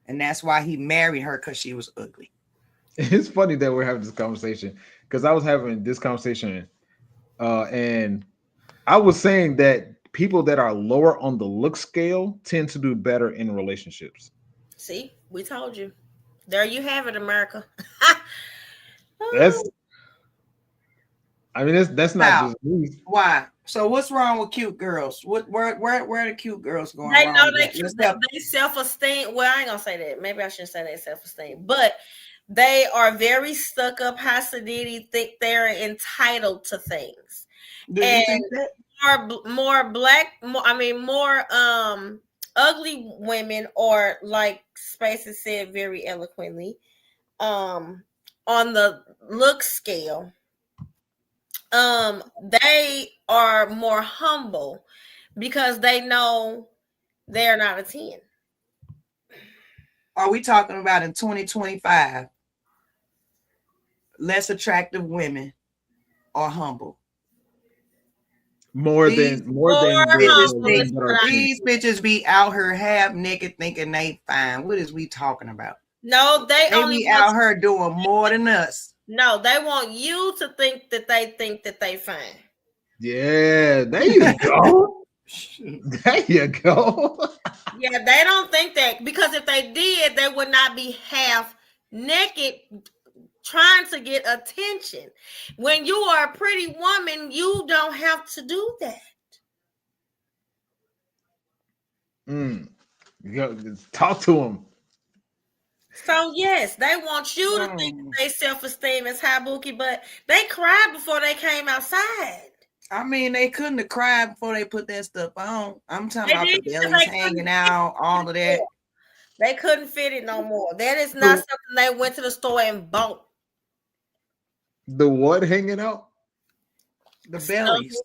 S2: and that's why he married her because she was ugly.
S1: It's funny that we're having this conversation because I was having this conversation and I was saying that people that are lower on the look scale tend to do better in relationships.
S3: See, we told you. There you have it, America.
S1: That's not just me.
S2: Why? So what's wrong with cute girls? Where are the cute girls going?
S3: They
S2: wrong
S3: know
S2: with
S3: they self-esteem. Well, I ain't gonna say that. Maybe I shouldn't say that self-esteem, but they are very stuck up, high sedity, think they're entitled to things.
S2: Do you think that?
S3: More ugly women, or like Spaces said very eloquently, on the look scale, they are more humble because they know they're not a 10.
S2: Are we talking about in 2025? Less attractive women are humble. These bitches be out here half naked thinking they fine. What is we talking about?
S3: No, they only
S2: be out here doing more than us.
S3: No, they want you to think that they fine.
S1: Yeah, there you go. There you go.
S3: Yeah, they don't think that, because if they did, they would not be half naked trying to get attention. When you are a pretty woman, you don't have to do that.
S1: Talk to them.
S3: So yes, they want you to think their self-esteem is high, Bookie, but they cried before they came outside.
S2: I mean, they couldn't have cried before they put that stuff on. I'm talking about the bellies hanging out, all of that.
S3: They couldn't fit it no more. That is not something they went to the store and bought.
S1: The what hanging out?
S2: The bellies.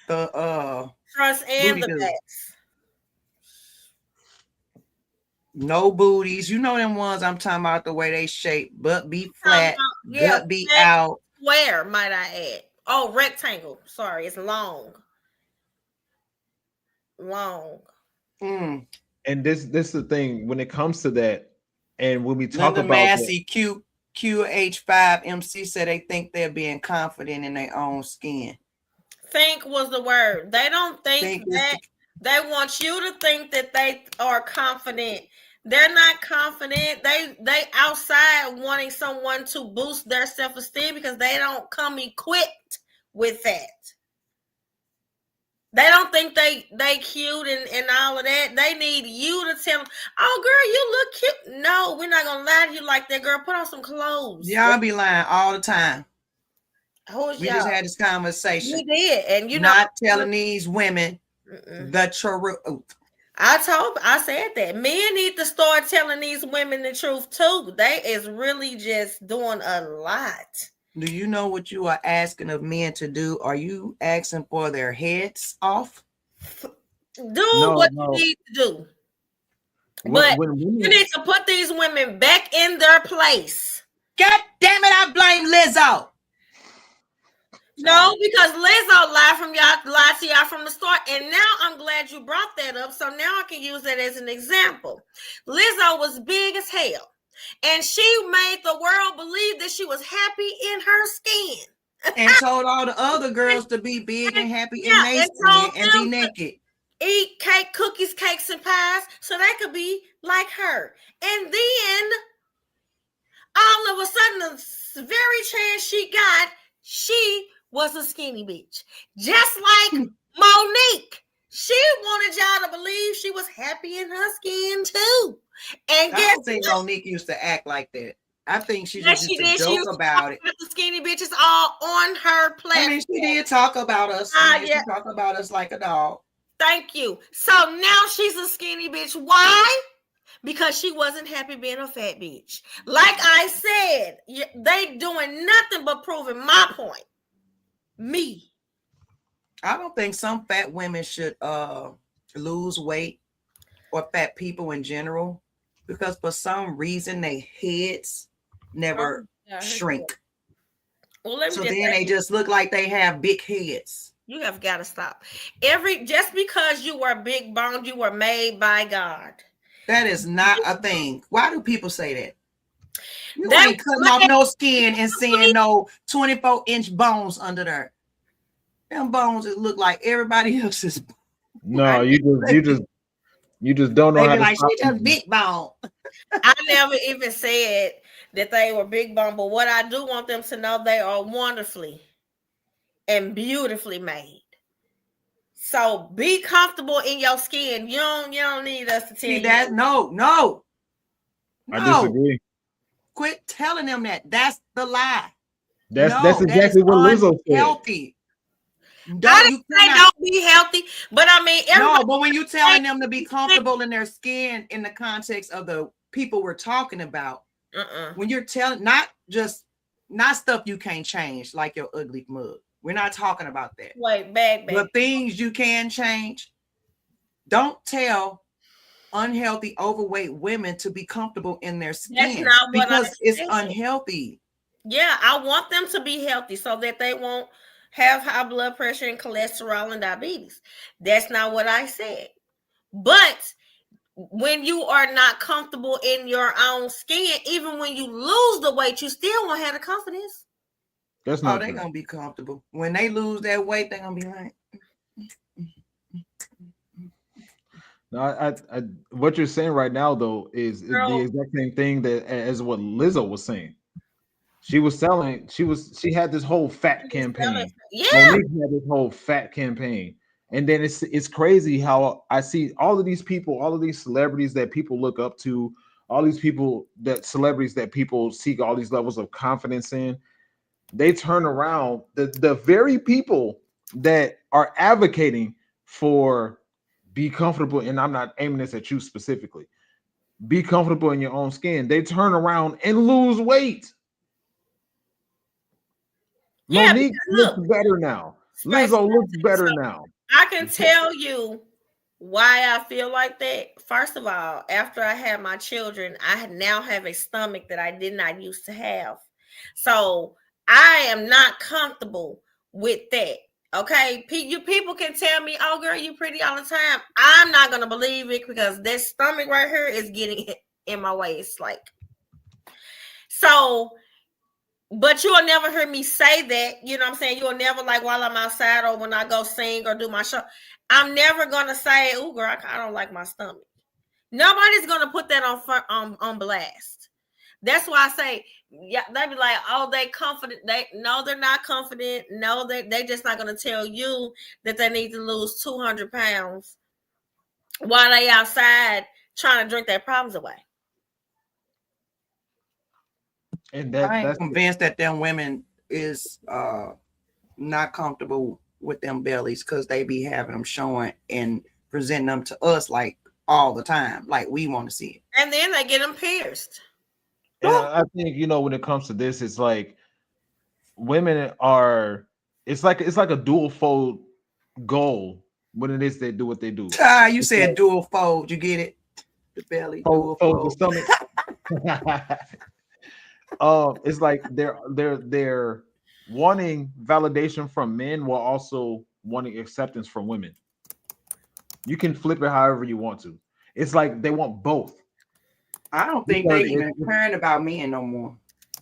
S2: The
S3: fronts and the backs.
S2: No booties. You know them ones I'm talking about, the way they shape. Butt be flat. Butt be out.
S3: Square, might I add. Oh, rectangle. Sorry, it's long.
S1: And this is the thing when it comes to that, and when we talk
S2: Linda
S1: about
S2: Massey, QH5MC said they think they're being confident in their own skin.
S3: Think was the word. They don't think that. They want you to think that they are confident. They're not confident. They outside wanting someone to boost their self-esteem because they don't come equipped with that. They don't think they cute and all of that. They need you to tell them, oh girl, you look cute. No, we're not gonna lie to you like that, girl. Put on some clothes.
S2: Y'all be lying all the time.
S3: We
S2: just had this conversation.
S3: We did, and you
S2: not telling these women the truth.
S3: I said that men need to start telling these women the truth too. They is really just doing a lot.
S2: Do you know what you are asking of men to do? Are you asking for their heads off?
S3: Do what you need to do. But you need to put these women back in their place.
S2: God damn it, I blame Lizzo.
S3: No, because Lizzo lied to y'all from the start. And now I'm glad you brought that up. So now I can use that as an example. Lizzo was big as hell. And she made the world believe that she was happy in her skin.
S2: And told all the other girls to be big and happy in their skin and be naked.
S3: Eat cake, cookies, cakes, and pies so they could be like her. And then all of a sudden, the very chance she got, she was a skinny bitch. Just like Monique. She wanted y'all to believe she was happy in her skin too. And
S2: I don't think Monique used to act like that. I think she just used to joke about it.
S3: The skinny bitches all on her platform.
S2: I mean, she did talk about us. She talk about us like a dog.
S3: Thank you. So now she's a skinny bitch. Why? Because she wasn't happy being a fat bitch. Like I said, they doing nothing but proving my point. Me.
S2: I don't think some fat women should lose weight, or fat people in general, because for some reason their heads never shrink.
S3: Well,
S2: so then they just look like they have big heads.
S3: You have got to stop. Just because you were big boned, you were made by God.
S2: That is not a thing. Why do people say that? You ain't cutting off no skin and seeing no 24-inch bones under there. Them bones that look like everybody else's.
S1: No, you just don't know how to.
S2: Like she just big bone.
S3: I never even said that they were big bone, but what I do want them to know, they are wonderfully and beautifully made. So be comfortable in your skin. You don't need us to tell you
S2: that. No.
S1: I disagree.
S2: Quit telling them that. That's the lie.
S1: That's exactly what Lizzo said.
S2: Healthy.
S3: I didn't say don't be healthy, but I mean,
S2: but when you're telling them to be comfortable in their skin in the context of the people we're talking about, when you're telling not stuff you can't change, like your ugly mug. We're not talking about that.
S3: Wait, back.
S2: But things you can change. Don't tell unhealthy, overweight women to be comfortable in their skin.
S3: That's not what
S2: because it's unhealthy.
S3: Yeah, I want them to be healthy so that they won't have high blood pressure and cholesterol and diabetes. That's not what I said. But when you are not comfortable in your own skin, even when you lose the weight, you still won't have the confidence.
S1: That's not.
S2: They're gonna be comfortable when they lose that weight. They're gonna be like.
S1: No, I what you're saying right now though is the exact same thing that as what Lizzo was saying. She had this whole fat campaign.
S3: Yeah.
S1: Monique had this whole fat campaign. And then it's crazy how I see all of these people, all of these celebrities that people look up to, all these celebrities that people seek all these levels of confidence in. They turn around, the very people that are advocating for be comfortable, and I'm not aiming this at you specifically, be comfortable in your own skin. They turn around and lose weight.
S3: Yeah,
S1: Monique looks better now. Lizzo looks better now.
S3: I can tell you why I feel like that. First of all, after I had my children, I now have a stomach that I did not used to have. So I am not comfortable with that. Okay, you people can tell me, "Oh, girl, you pretty all the time." I'm not gonna believe it because this stomach right here is getting in my way. It's like so. But you'll never hear me say that. You know what I'm saying? You'll never, like, while I'm outside or when I go sing or do my show, I'm never gonna say, "Oh, girl, I don't like my stomach." Nobody's gonna put that on blast. That's why I say, yeah, they be like, "Oh, they confident." No, they're not confident. No, they just not gonna tell you that they need to lose 200 pounds while they outside trying to drink their problems away.
S2: And I ain't convinced that them women is not comfortable with them bellies because they be having them showing and presenting them to us like all the time, like we want to see it.
S3: And then they get them pierced.
S1: And I think, when it comes to this, it's like women are. It's like a dual fold goal when it is they do what they do.
S2: You said dual fold. You get it? The belly dual
S1: Fold the
S2: fold.
S1: stomach. It's like they're wanting validation from men while also wanting acceptance from women. You can flip it however you want to. It's like they want both.
S2: I don't think they even caring about men no more.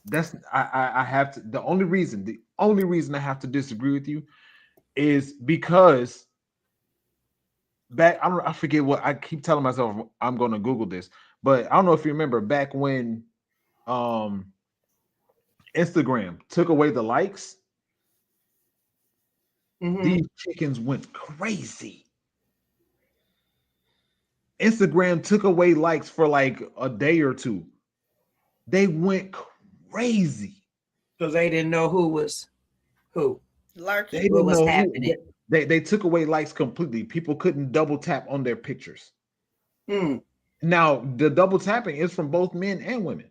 S1: That's I have to. The only reason I have to disagree with you is because I forget what I keep telling myself I'm going to Google this, but I don't know if you remember back when Instagram took away the likes. These chickens went crazy. Instagram took away likes for like a day or two. They went crazy
S2: because they didn't know who was who.
S3: Lurking.
S1: They didn't know happening. They took away likes completely. People couldn't double tap on their pictures. Now the double tapping is from both men and women.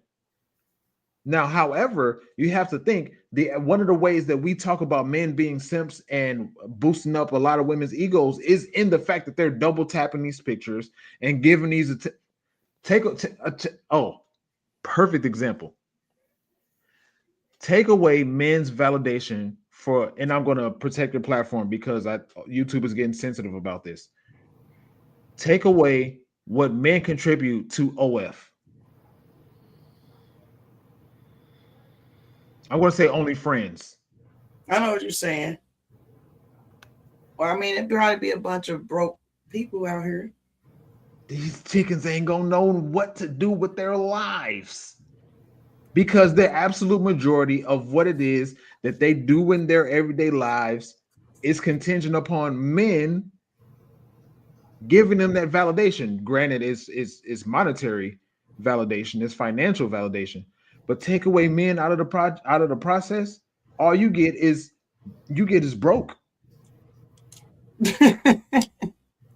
S1: Now, however, you have to think one of the ways that we talk about men being simps and boosting up a lot of women's egos is in the fact that they're double tapping these pictures and giving these perfect example. Take away men's validation for, and I'm going to protect your platform because YouTube is getting sensitive about this. Take away what men contribute to OF. I'm going to say only friends.
S2: I know what you're saying. Well, I mean, it'd probably be a bunch of broke people out here.
S1: These chickens ain't going to know what to do with their lives because the absolute majority of what it is that they do in their everyday lives is contingent upon men giving them that validation. Granted, it's monetary validation, it's financial validation. But take away men out of the process, all you get is broke.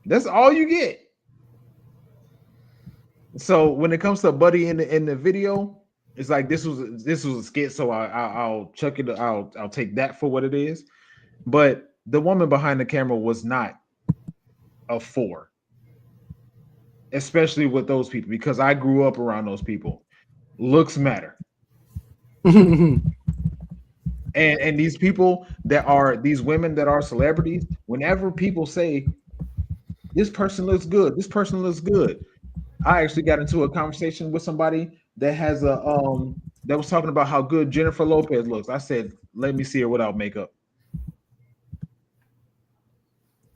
S1: That's all you get. So when it comes to a buddy in the video, it's like this was a skit. So I'll chuck it. I'll take that for what it is. But the woman behind the camera was not a 4, especially with those people, because I grew up around those people. Looks matter. and these people that are these women that are celebrities, whenever people say this person looks good, this person looks good, I actually got into a conversation with somebody that has that was talking about how good Jennifer Lopez looks. I said, let me see her without makeup,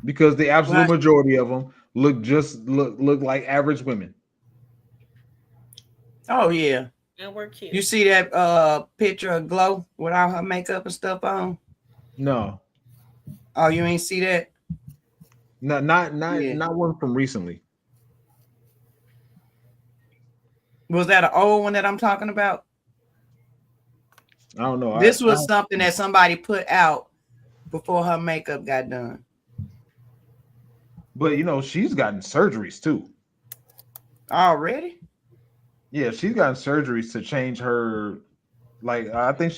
S1: because the absolute majority of them look like average women.
S2: Oh yeah.
S3: And we're cute.
S2: You see that picture of Glow without her makeup and stuff on?
S1: No.
S2: Oh, you ain't see that?
S1: No, not one from recently.
S2: Was that an old one that I'm talking about?
S1: I don't know.
S2: This was something that somebody put out before her makeup got done.
S1: But she's gotten surgeries too.
S2: Already?
S1: Yeah, she's gotten surgeries to change her. Like, I think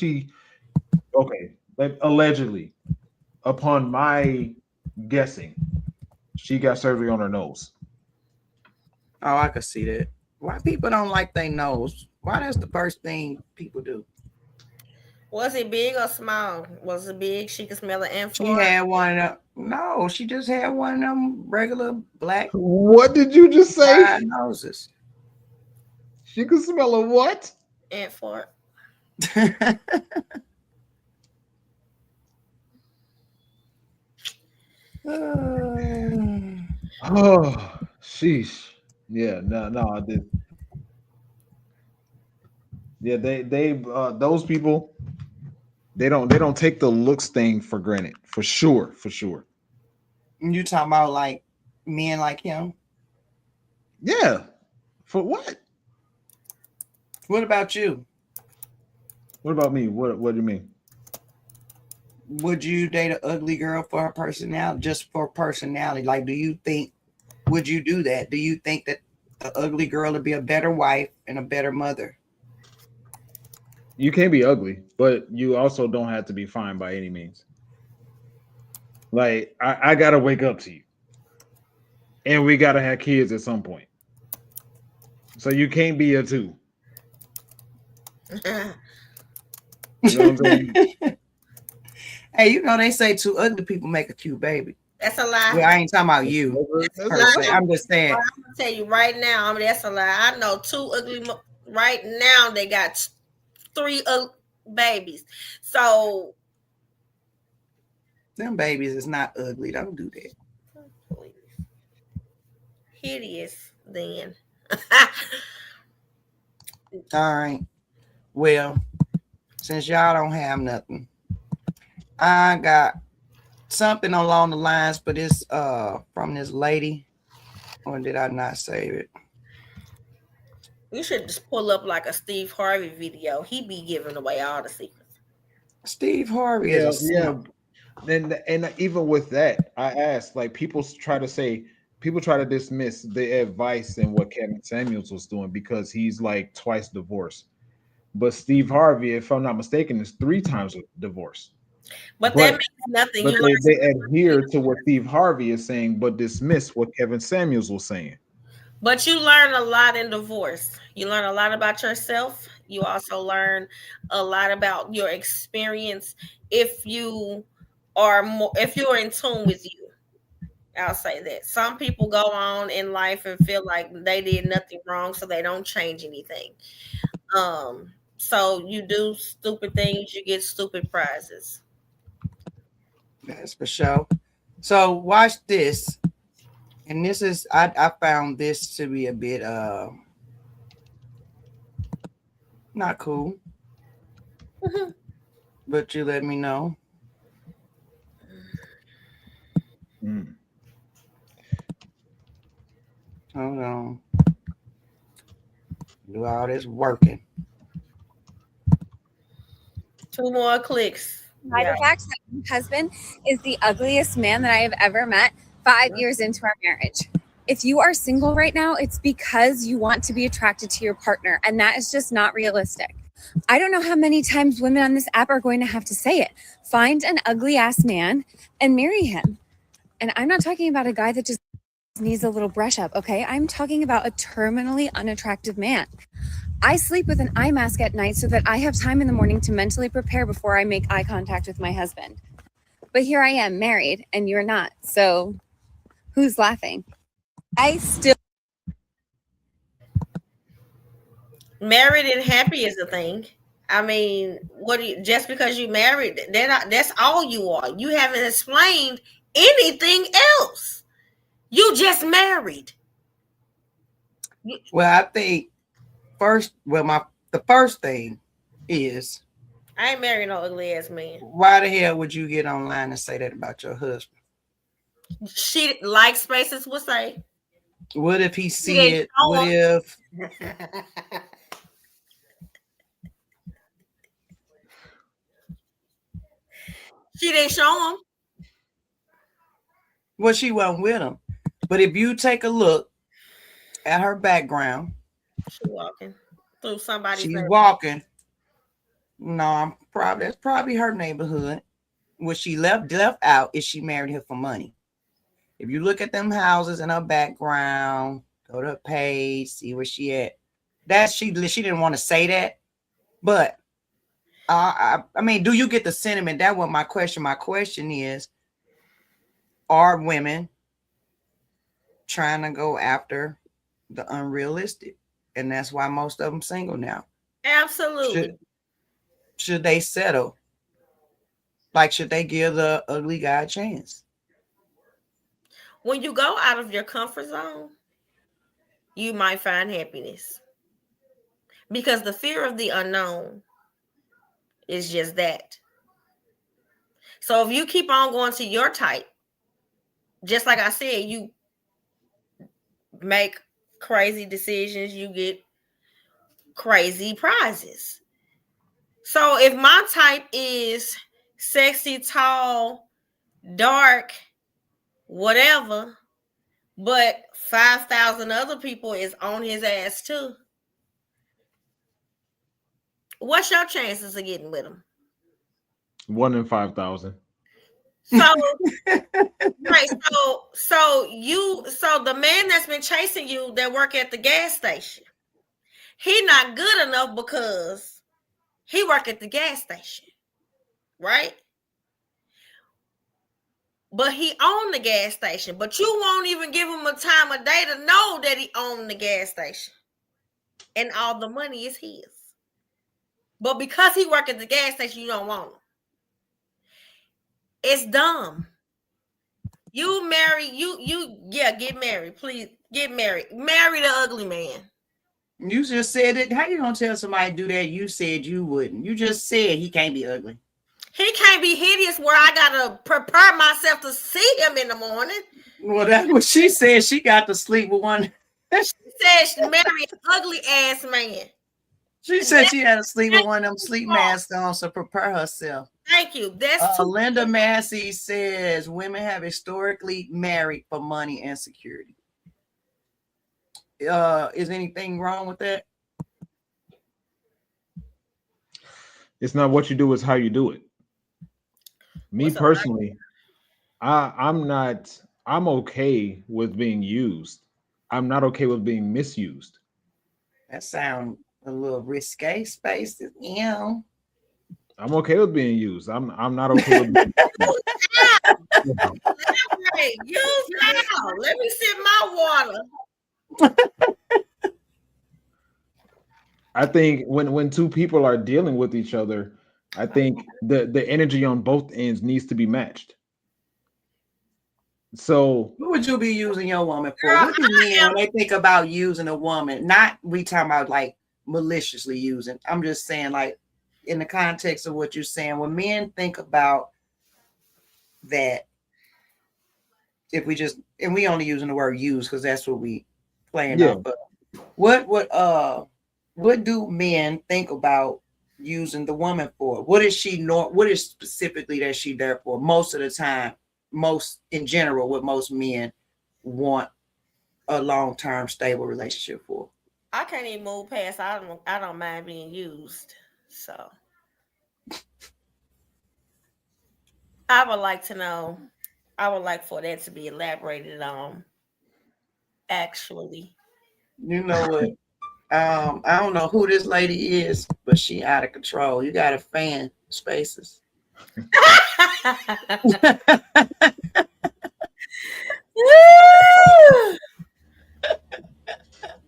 S1: allegedly, upon my guessing, she got surgery on her nose.
S2: Oh, I could see that. Why people don't like their nose? Why that's the first thing people do?
S3: Was it big or small? Was it big? She could smell it and
S2: she had one of them. No, she just had one of them regular black.
S1: What did you just say?
S2: Noses.
S1: She could smell a what?
S3: Ant fart.
S1: Oh, sheesh. Yeah, no, I did. Yeah, they those people, they don't take the looks thing for granted, for sure.
S2: You talking about like men like him?
S1: Yeah. For what?
S2: What about you?
S1: What about me? What do you mean?
S2: Would you date an ugly girl for her personality, just for personality? Like, would you do that? Do you think that an ugly girl would be a better wife and a better mother?
S1: You can't be ugly, but you also don't have to be fine by any means. Like I gotta wake up to you, and we gotta have kids at some point. So you can't be a two. You know what I'm saying?
S2: Hey, you know they say two ugly people make a cute baby.
S3: That's a lie.
S2: Well, I ain't talking about you. I'm just saying.
S3: I'm gonna tell you right now. I mean, that's a lie. I know two ugly. Right now, they got three babies. So
S2: them babies is not ugly. Don't do that.
S3: Hideous. Then.
S2: All right. Well, since y'all don't have nothing, I got something along the lines, but it's from this lady. Or did I not save it?
S3: You should just pull up like a Steve Harvey video. He be giving away all the secrets.
S2: Steve Harvey
S1: Yeah,
S2: is a simp.
S1: And even with that, I asked, like, people try to dismiss the advice and what Kevin Samuels was doing because he's like twice divorced. But Steve Harvey, if I'm not mistaken, is 3 times divorced.
S3: But that means nothing.
S1: But they adhere to what Steve Harvey is saying, but dismiss what Kevin Samuels was saying.
S3: But you learn a lot in divorce. You learn a lot about yourself. You also learn a lot about your experience if you're in tune with you. I'll say that. Some people go on in life and feel like they did nothing wrong, so they don't change anything. So you do stupid things, you get stupid prizes.
S2: That's for sure. So watch this. And this is I found this to be a bit not cool. But you let me know. Hold on. Do all this working.
S3: 2 more clicks.
S13: By the fact that my husband is the ugliest man that I have ever met 5 years into our marriage. If you are single right now, it's because you want to be attracted to your partner, and that is just not realistic. I don't know how many times women on this app are going to have to say it. Find an ugly ass man and marry him. And I'm not talking about a guy that just needs a little brush up, okay? I'm talking about a terminally unattractive man. I sleep with an eye mask at night so that I have time in the morning to mentally prepare before I make eye contact with my husband. But here I am, married, and you're not. So who's laughing? I still...
S3: Married and happy is a thing. I mean, just because you married, that's all you are. You haven't explained anything else. You just married.
S2: Well, I think the first thing is
S3: I ain't married no ugly ass man.
S2: Why the hell would you get online and say that about your husband?
S3: She, like Spaces would say.
S2: What if he see it? What if
S3: she didn't show him?
S2: Well, she wasn't with him. But if you take a look at her background,
S3: she's walking through somebody's
S2: she's
S3: neighborhood.
S2: walking. No, that's probably her neighborhood. What she left out is she married him for money. If you look at them houses in her background, go to her page, see where she at. She didn't want to say that, but I mean, do you get the sentiment? That was my question. My question is, are women trying to go after the unrealistic? And that's why most of them single now.
S3: Absolutely.
S2: Should they settle? Like, should they give the ugly guy a chance?
S3: When you go out of your comfort zone, you might find happiness. Because the fear of the unknown is just that. So if you keep on going to your type, just like I said, you make crazy decisions, you get crazy prizes. So if my type is sexy, tall, dark, whatever, but 5,000 other people is on his ass too, What's your chances of getting with him?
S1: 1 in 5,000.
S3: So right, so the man that's been chasing you that work at the gas station, he not good enough because he work at the gas station, right? But he owned the gas station, but you won't even give him a time of day to know that he owned the gas station, and all the money is his. But because he work at the gas station, you don't want him. It's dumb. You marry, get married, please. Get married. Marry the ugly man.
S2: You just said it. How you gonna tell somebody to do that? You said you wouldn't. You just said he can't be ugly.
S3: He can't be hideous where I gotta prepare myself to see him in the morning.
S2: Well, that's what she said. She got to sleep with one.
S3: She said she married an ugly ass man.
S2: She said she had to sleep with one of them sleep masks on to prepare herself.
S3: Thank you. That's
S2: Linda Massey says women have historically married for money and security. Is anything wrong with that?
S1: It's not what you do, it's how you do it. Me personally, I'm okay with being used. I'm not okay with being misused.
S2: That sounds a little risque, space. Yeah.
S3: I'm
S1: okay with being used. I'm not okay with being
S3: used now. Let me sip my water.
S1: I think when two people are dealing with each other, I think the energy on both ends needs to be matched. So
S2: what would you be using your woman for? What do men when they think about using a woman? Not we talking about like maliciously using. I'm just saying like in the context of what you're saying, when men think about that, if we just, and we only using the word use because that's what we playing off. But what do men think about using the woman for? What is she what is specifically that she there for? Most of the time, most in general, what most men want a long-term stable relationship for.
S3: I can't even move past. I don't mind being used. So I would like to know. I would like for that to be elaborated on. Actually,
S2: you know what? I don't know who this lady is, but she out of control. You got a fan, Spaces.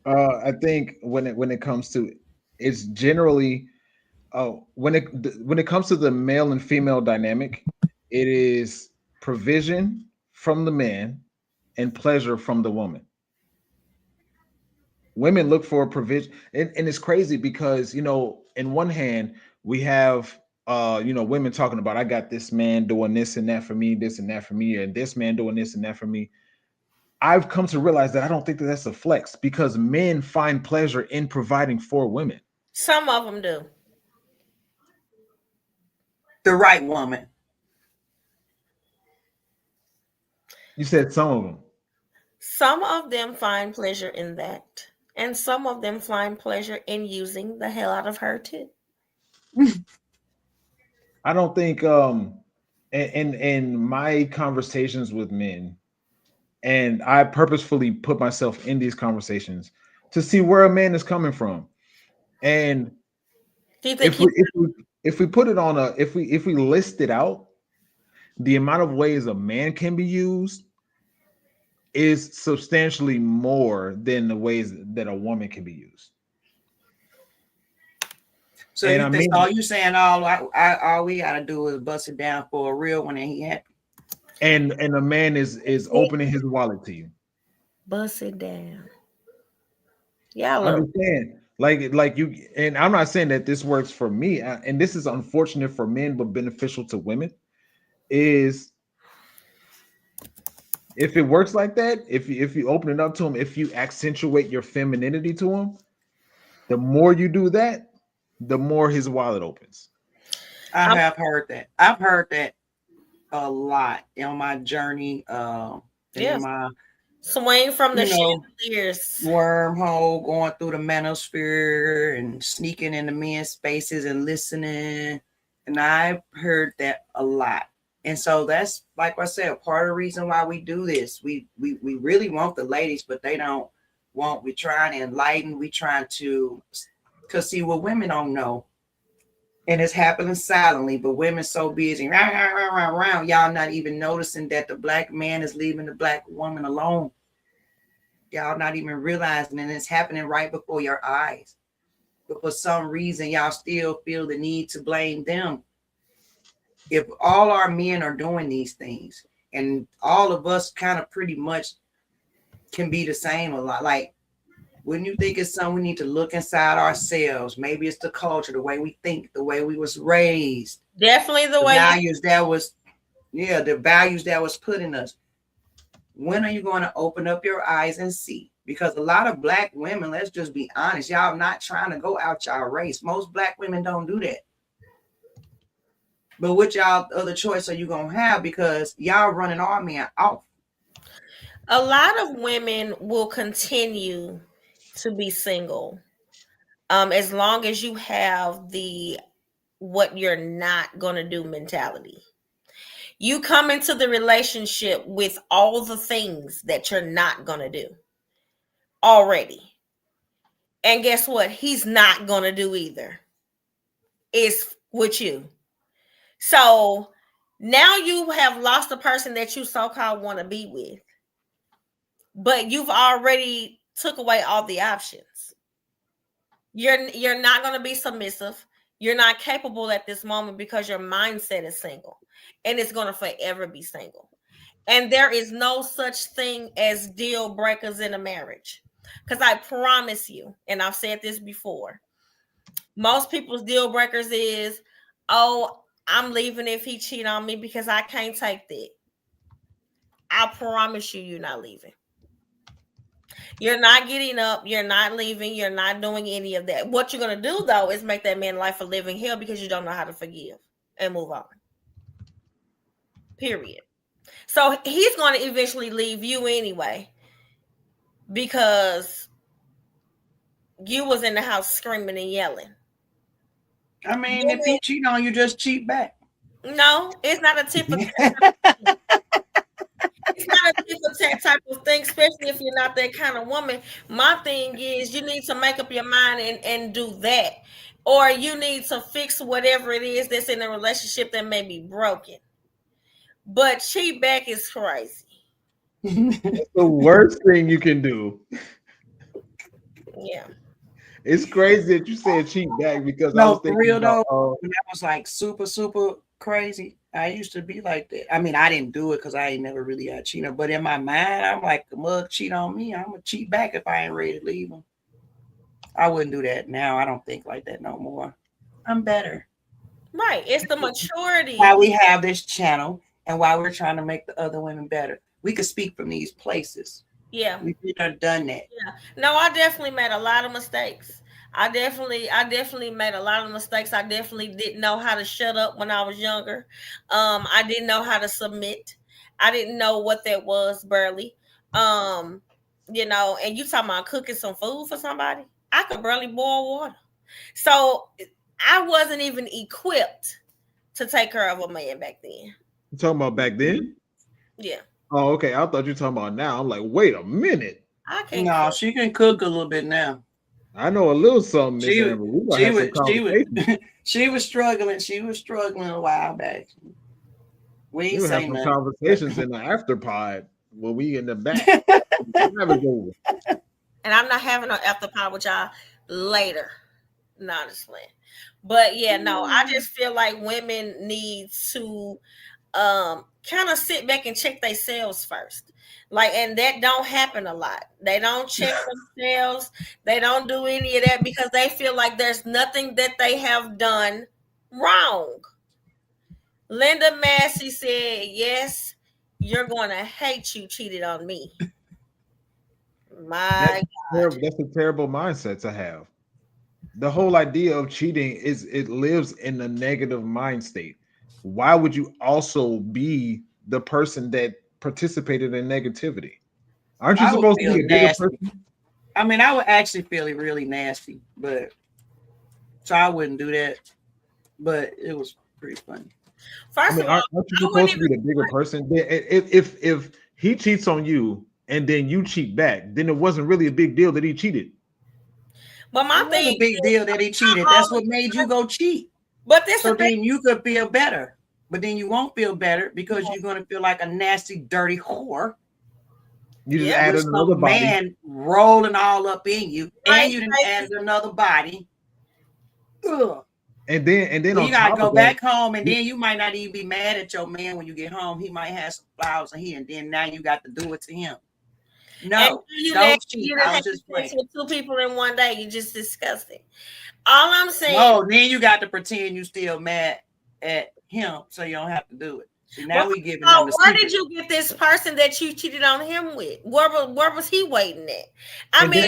S1: I think when it comes to it's generally when it comes to the male and female dynamic, it is provision from the man and pleasure from the woman. Women look for a provision, and it's crazy because in one hand we have women talking about I got this man doing this and that for me, this and that for me, and this man doing this and that for me. I've come to realize that I don't think that that's a flex because men find pleasure in providing for women.
S3: Some of them do.
S2: The right woman.
S1: You said some of them.
S3: Some of them find pleasure in that. And some of them find pleasure in using the hell out of her too.
S1: I don't think in my conversations with men, and I purposefully put myself in these conversations to see where a man is coming from. And
S3: do you think
S1: if we put it on if we list it out, the amount of ways a man can be used is substantially more than the ways that a woman can be used.
S2: So you saying all we gotta do is bust it down for a real one and he happy.
S1: And a man is opening his wallet to you.
S3: Bust it down. Yeah,
S1: I understand. Like you, and I'm not saying that this works for me, and this is unfortunate for men but beneficial to women, is if it works like that, if you open it up to him, if you accentuate your femininity to him, the more you do that, the more his wallet opens.
S2: I have heard that. I've heard that a lot on my journey. In my
S3: Swing from the
S2: You know,
S3: chandeliers.
S2: wormhole going through the manosphere and sneaking into men's spaces and listening. And I've heard that a lot. And so that's, like I said, part of the reason why we do this. We really want the ladies, but they don't want. We're trying to enlighten. We're trying to, because see, what women don't know, and it's happening silently, but women so busy, y'all not even noticing that the black man is leaving the black woman alone. Y'all not even realizing, and it's happening right before your eyes. But for some reason, y'all still feel the need to blame them. If all our men are doing these things, and all of us kind of pretty much can be the same a lot, like, wouldn't you think it's something we need to look inside ourselves? Maybe it's the culture, the way we think, the way we was raised.
S3: Definitely the way
S2: values that was, the values that was put in us. When are you going to open up your eyes and see? Because a lot of black women, let's just be honest, y'all not trying to go out y'all race. Most black women don't do that. But what y'all other choice are you going to have? Because y'all running our men off.
S3: A lot of women will continue to be single as long as you have the what you're not going to do mentality. You come into the relationship with all the things that you're not going to do already. And guess what? He's not going to do either. It's with you. So now you have lost the person that you so-called want to be with. But you've already took away all the options. You're not going to be submissive. You're not capable at this moment because your mindset is single. And it's going to forever be single. And there is no such thing as deal breakers in a marriage. Because I promise you, and I've said this before, most people's deal breakers is, oh, I'm leaving if he cheat on me because I can't take that. I promise you, you're not leaving. You're not getting up. You're not leaving. You're not doing any of that. What you're going to do, though, is make that man life a living hell because you don't know how to forgive and move on. Period. So he's going to eventually leave you anyway because you was in the house screaming and yelling.
S2: I mean, if he cheat on you, just cheat back.
S3: No, it's not a tip for tat. It's not a tip for tat type of thing, especially if you're not that kind of woman. My thing is you need to make up your mind and do that. Or you need to fix whatever it is that's in a relationship that may be broken. But cheat back is crazy.
S1: It's the worst thing you can do.
S3: Yeah.
S1: It's crazy that you said cheat back because
S2: no,
S1: I was
S2: for
S1: thinking
S2: real
S1: about,
S2: though, when that was like super, super crazy. I used to be like that. I mean, I didn't do it because I ain't never really had cheated. But in my mind, I'm like, the mug cheat on me. I'm gonna cheat back if I ain't ready to leave him. I wouldn't do that now. I don't think like that no more. I'm better.
S3: Right. It's the maturity.
S2: Why we have this channel and why we're trying to make the other women better. We could speak from these places.
S3: Yeah.
S2: We've done that.
S3: Yeah. No, I definitely made a lot of mistakes. I definitely made a lot of mistakes. I definitely didn't know how to shut up when I was younger. I didn't know how to submit. I didn't know what that was barely. And you talking about cooking some food for somebody? I could barely boil water. So I wasn't even equipped to take care of a man back then.
S1: You talking about back then?
S3: Yeah.
S1: Oh, okay. I thought you were talking about now. I'm like, wait a minute.
S3: I can't.
S2: No, she can cook a little bit now.
S1: I know a little something, Miss Amber.
S2: She was struggling. She was struggling a while back. We ain't
S1: have
S2: say
S1: some
S2: nothing.
S1: conversations in the after pod when we in the back.
S3: And I'm not having an after pod with y'all later, honestly. But yeah, no, I just feel like women need to kind of sit back and check themselves first. Like, and that don't happen a lot. They don't check themselves. They don't do any of that because they feel like there's nothing that they have done wrong. Linda Massey said, yes, you're going to hate you cheated on me. My God.
S1: That's a terrible mindset to have. The whole idea of cheating is it lives in a negative mind state. Why would you also be the person that participated in negativity? Aren't you
S2: I would
S1: supposed to
S2: feel
S1: be a bigger
S2: nasty.
S1: person?
S2: I mean, I would actually feel it really nasty, but so I wouldn't do that. But it was pretty funny.
S3: First
S1: I mean,
S3: of all,
S1: aren't you
S3: I
S1: supposed
S3: wouldn't
S1: to be the bigger person? If he cheats on you and then you cheat back, then it wasn't really a big deal that he cheated.
S3: But my
S2: It was
S3: thing
S2: a big deal that he cheated. That's what made you go cheat.
S3: But this
S2: So
S3: the thing.
S2: then you could feel better. But then you won't feel better because you're gonna feel like a nasty, dirty whore.
S1: You just
S3: Yeah.
S1: added
S2: With
S1: another
S2: some
S1: body.
S2: man rolling all up in you,
S3: Right,
S2: and you didn't
S3: right.
S2: add another body. Ugh.
S1: And then
S2: Then
S1: on
S2: you gotta
S1: top
S2: go
S1: of that,
S2: back home, and then you might not even be mad at your man when you get home. He might have some flowers and then now you got to do it to him.
S3: And
S2: No,
S3: you
S2: don't
S3: you
S2: cheat.
S3: done
S2: I
S3: had
S2: was just
S3: sex
S2: playing.
S3: with 2 people in one day. You just disgusting. All I'm saying.
S2: No, then you got to pretend you still mad at him, so you don't have to do it. See, now we giving them the
S3: where
S2: secret.
S3: did you get this person that you cheated on him with? Where was he waiting at? I
S2: And
S3: mean,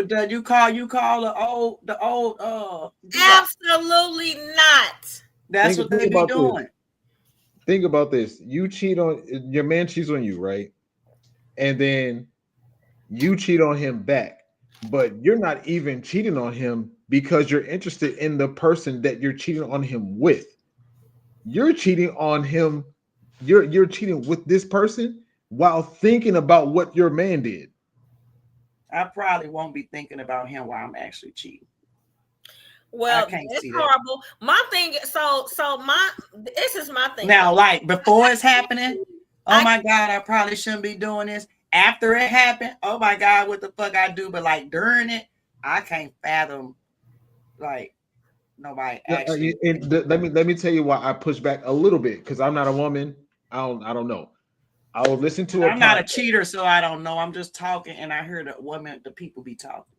S2: then, you call the old
S3: absolutely not.
S2: That's what they be doing.
S1: Think about this. You cheat on your man cheats on you, right? And then you cheat on him back, but you're not even cheating on him because you're interested in the person that you're cheating on him with. You're cheating on him. You're cheating with this person while thinking about what your man did.
S2: I probably won't be thinking about him while I'm actually cheating.
S3: Well,
S2: I can't
S3: it's
S2: see that.
S3: horrible. My thing, this is my thing.
S2: Now, like before it's happening, oh my God, I probably shouldn't be doing this. After it happened, oh my God, what the fuck I do? But like during it, I can't fathom like nobody actually.
S1: Let me tell you why I push back a little bit, because I'm not a woman. I don't know. I will listen to
S2: I'm not a cheater, so I don't know. I'm just talking, and I hear the people be talking.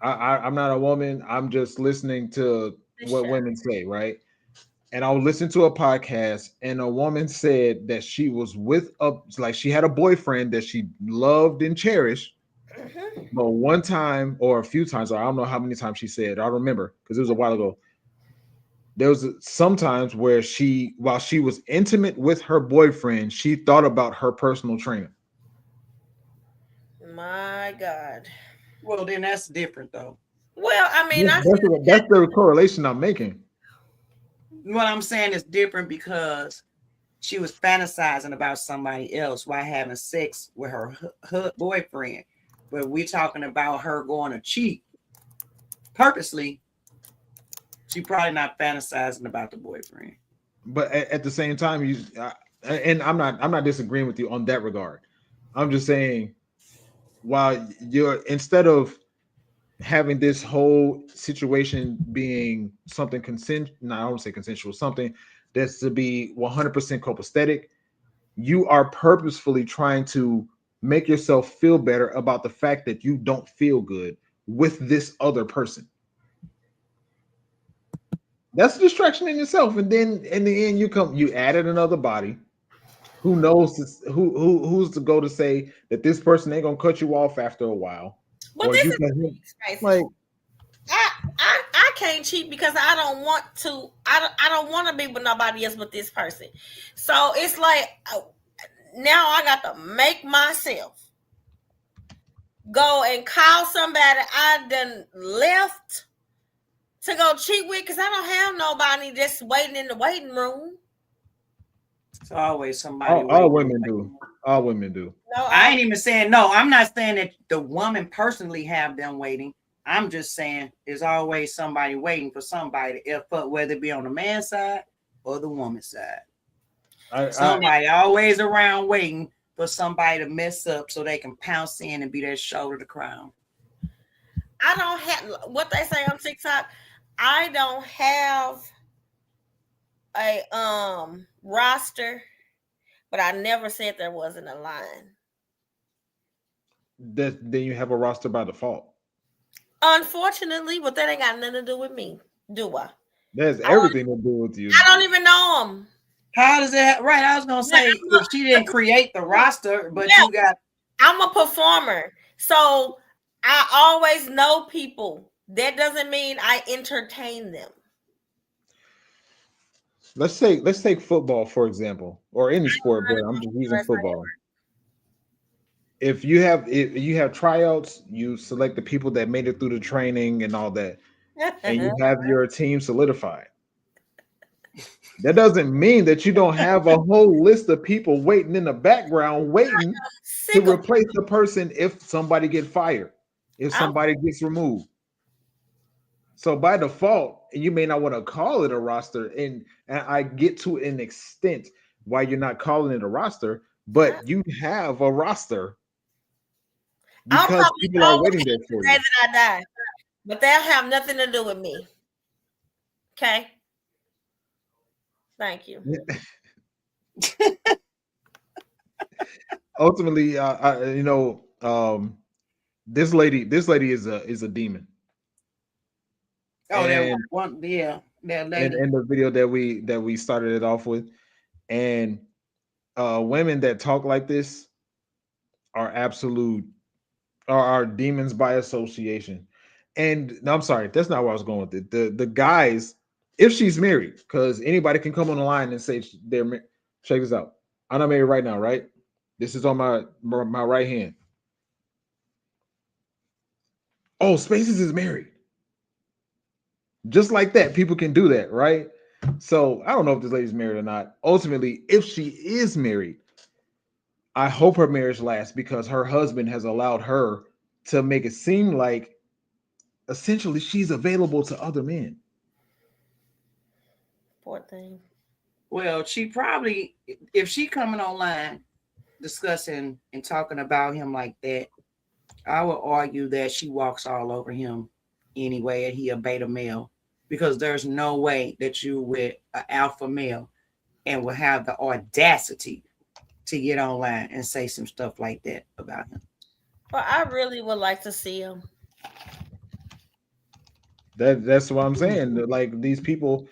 S1: I'm not a woman. I'm just listening to what women say, right? And I'll listen to a podcast, and a woman said that she was she had a boyfriend that she loved and cherished. But one time or a few times, or I don't know how many times she said, I don't remember because it was a while ago. There was sometimes where while she was intimate with her boyfriend, she thought about her personal trainer.
S3: My God.
S2: Well, then that's different, though.
S3: Well, I mean,
S1: that's the correlation I'm making.
S2: What I'm saying is different because she was fantasizing about somebody else while having sex with her boyfriend. But we're talking about her going to cheat purposely. She probably not fantasizing about the boyfriend.
S1: But at the same time, and I'm not disagreeing with you on that regard. I'm just saying, while instead of having this whole situation being something I don't say consensual, something that's to be 100% copacetic, you are purposefully trying to make yourself feel better about the fact that you don't feel good with this other person. That's a distraction in itself. And then in the end, you added another body. Who knows who's to go to say that this person ain't gonna cut you off after a while?
S3: But this is like I can't cheat because I don't want to. I don't want to be with nobody else but this person. So it's like now I got to make myself go and call somebody I done left to go cheat with because I don't have nobody just waiting in the waiting room.
S2: It's always somebody.
S1: All women do. All women do.
S2: No, I ain't even saying no. I'm not saying that the woman personally have them waiting. I'm just saying there's always somebody waiting for somebody, whether it be on the man's side or the woman's side. Somebody always around waiting for somebody to mess up so they can pounce in and be that shoulder to cry on.
S3: I don't have what they say on TikTok. I don't have a roster, but I never said there wasn't a line.
S1: Then you have a roster by default.
S3: Unfortunately, but that ain't got nothing to do with me, do I?
S1: There's everything to do with you.
S3: I don't even know them.
S2: How does that? Right, I was gonna say if she didn't create the roster, but you got.
S3: I'm a performer, so I always know people. That doesn't mean I entertain them.
S1: Let's take football for example, or any sport, but I'm just using football. if you have tryouts, you select the people that made it through the training and all that, and you have your team solidified. That doesn't mean that you don't have a whole list of people waiting in the background, waiting to replace the person if somebody get fired, if somebody gets removed. So by default, you may not want to call it a roster, and I get to an extent why you're not calling it a roster, but you have a roster because people are waiting there for you.
S3: That I die, but they'll have nothing to do with me. Okay. Thank you.
S1: Ultimately, this lady is a demon.
S2: Oh,
S1: and,
S2: that one, yeah, that lady.
S1: in the video that we started it off with, and women that talk like this are demons by association. And no, I'm sorry, that's not where I was going with it. The guys, if she's married, because anybody can come on the line and say they're married. Check this out. I'm not married right now, right? This is on my right hand. Oh, Spaces is married. Just like that, people can do that, right? So I don't know if this lady's married or not. Ultimately, if she is married, I hope her marriage lasts because her husband has allowed her to make it seem like essentially she's available to other men.
S3: Poor thing.
S2: Well, she probably, if she coming online discussing and talking about him like that, I would argue that she walks all over him anyway, and he a beta male, because there's no way that you with an alpha male and will have the audacity to get online and say some stuff like that about him.
S3: Well, I really would like to see him.
S1: That's what I'm saying. Like these people,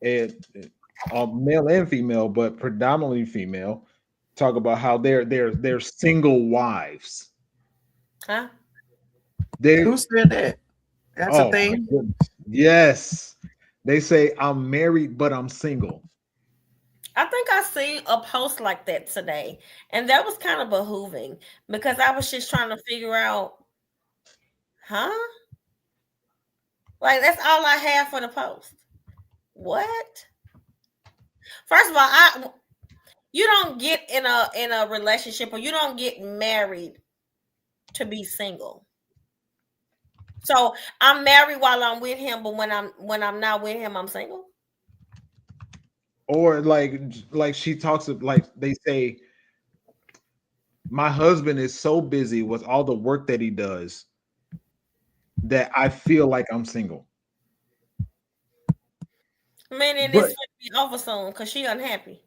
S1: male and female, but predominantly female, talk about how they're single wives.
S3: Huh?
S2: Who said that? That's a thing.
S1: Yes, they say I'm married, but I'm single.
S3: I think I seen a post like that today, and that was kind of behooving because I was just trying to figure out, huh? Like that's all I have for the post. What? First of all, you don't get in a relationship or you don't get married to be single. So I'm married while I'm with him, but when I'm not with him, I'm single.
S1: Or like she talks of, like they say, my husband is so busy with all the work that he does that I feel like I'm single.
S3: Meaning this would be over soon because she unhappy.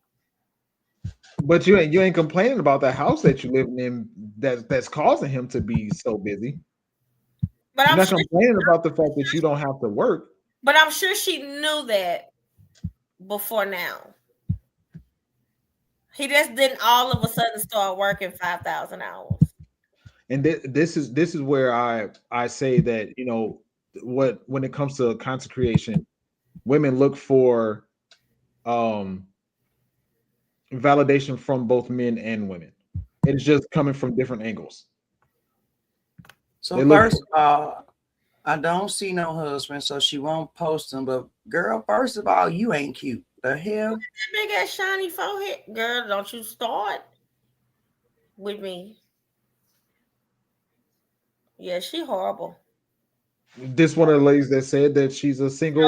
S1: But you ain't complaining about the house that you live in that's causing him to be so busy.
S3: But
S1: you're
S3: I'm
S1: not
S3: sure
S1: complaining about the fact that you don't have to work.
S3: But I'm sure she knew that before now. He just didn't all of a sudden start working 5,000 hours.
S1: And this is where I say that, you know, when it comes to content creation, women look for validation from both men and women. It's just coming from different angles.
S2: So first of all, I don't see no husband, so she won't post him. But girl, first of all, you ain't cute. The hell?
S3: That big ass shiny forehead, girl. Don't you start with me? Yeah, she horrible.
S1: This one of the ladies that said that she's a single.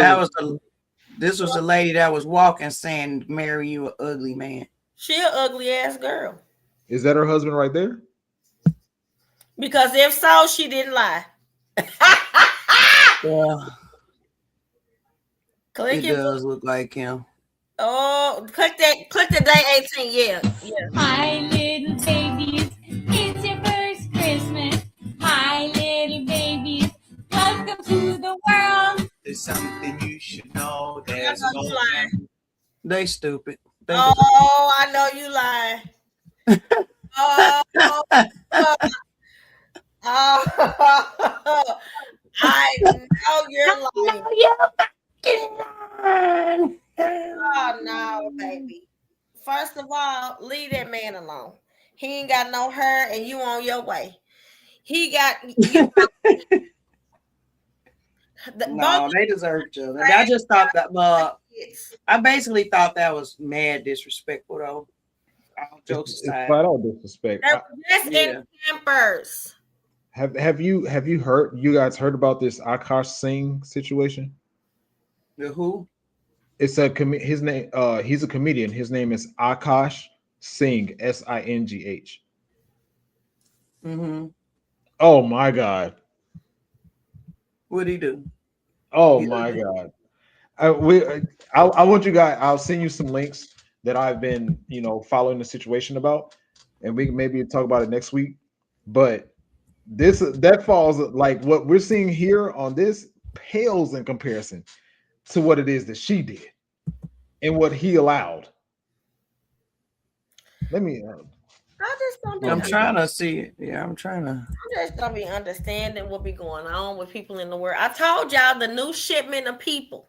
S2: This was the lady that was walking saying, "Marry you, an ugly man."
S3: She an ugly ass girl.
S1: Is that her husband right there?
S3: Because if so, she didn't lie.
S2: Yeah.
S3: Click
S2: it does look like him.
S3: Oh, click the day 18. Yeah.
S14: Hi, little babies. It's your first Christmas. Hi, little babies. Welcome to the world.
S15: There's something you should know.
S3: I know you lying.
S2: They stupid.
S3: I know you lying. I know you're lying. Oh no, baby. First of all, leave that man alone. He ain't got no hair, and you on your way. He got you.
S2: No, they deserve each other. I just thought that. I basically thought that was mad disrespectful, though. All jokes aside,
S1: flat out disrespect.
S3: That's in Pampers.
S1: Have you heard? You guys heard about this Akash Singh situation?
S2: The who?
S1: It's his name. He's a comedian. His name is Akash Singh. Singh.
S2: Mm-hmm.
S1: Oh my God.
S2: What'd he do?
S1: Oh my God. I want you guys. I'll send you some links that I've been, following the situation about, and we can maybe talk about it next week. But that falls like what we're seeing here on this pales in comparison to what it is that she did and what he allowed. Let me.
S3: I just don't.
S2: I'm trying to see it. Yeah, I'm trying to.
S3: I'm just gonna be understanding what be going on with people in the world. I told y'all the new shipment of people.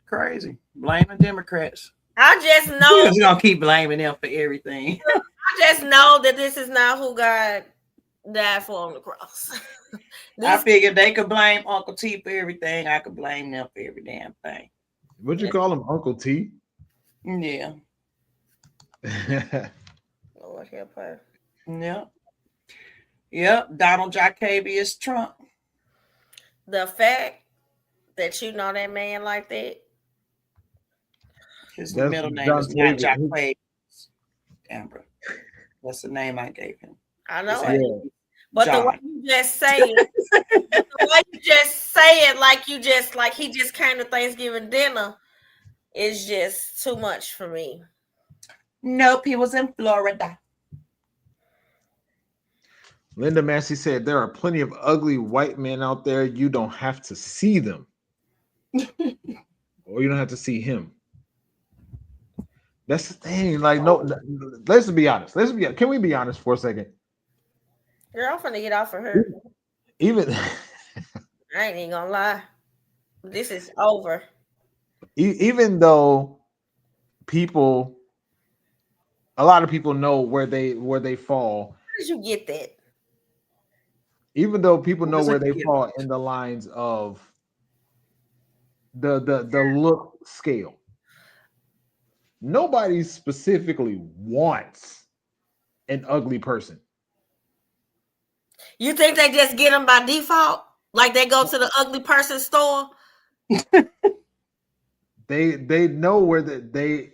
S2: Crazy. Blaming Democrats.
S3: I just know
S2: you're gonna keep blaming them for everything.
S3: I just know that this is not who God died for on the cross.
S2: I figured they could blame Uncle T for everything. I could blame them for every damn thing.
S1: What'd you call him, Uncle T?
S2: Yeah.
S3: Lord help her.
S2: Yep. Yep. Donald Jacabius Trump.
S3: The fact that you know that man like that.
S2: His middle name is not Jacabius. Amber. That's the name I gave him.
S3: I know
S2: it.
S3: Yeah. But John. The way you just say it, the way you just say it like you just like he just came to Thanksgiving dinner is just too much for me.
S2: Nope, he was in Florida.
S1: Linda Massey said there are plenty of ugly white men out there. You don't have to see them. Or you don't have to see him. That's the thing. Like, no, let's be honest. Can we be honest for a second?
S3: Girl, I'm finna get off of her.
S1: Even
S3: I ain't even gonna lie. This is over.
S1: Even though a lot of people know where they fall.
S3: How did you get that?
S1: Even though people know where they fall in the lines of the look scale. Nobody specifically wants an ugly person.
S3: You think they just get them by default? Like they go to the ugly person store?
S1: They know where they.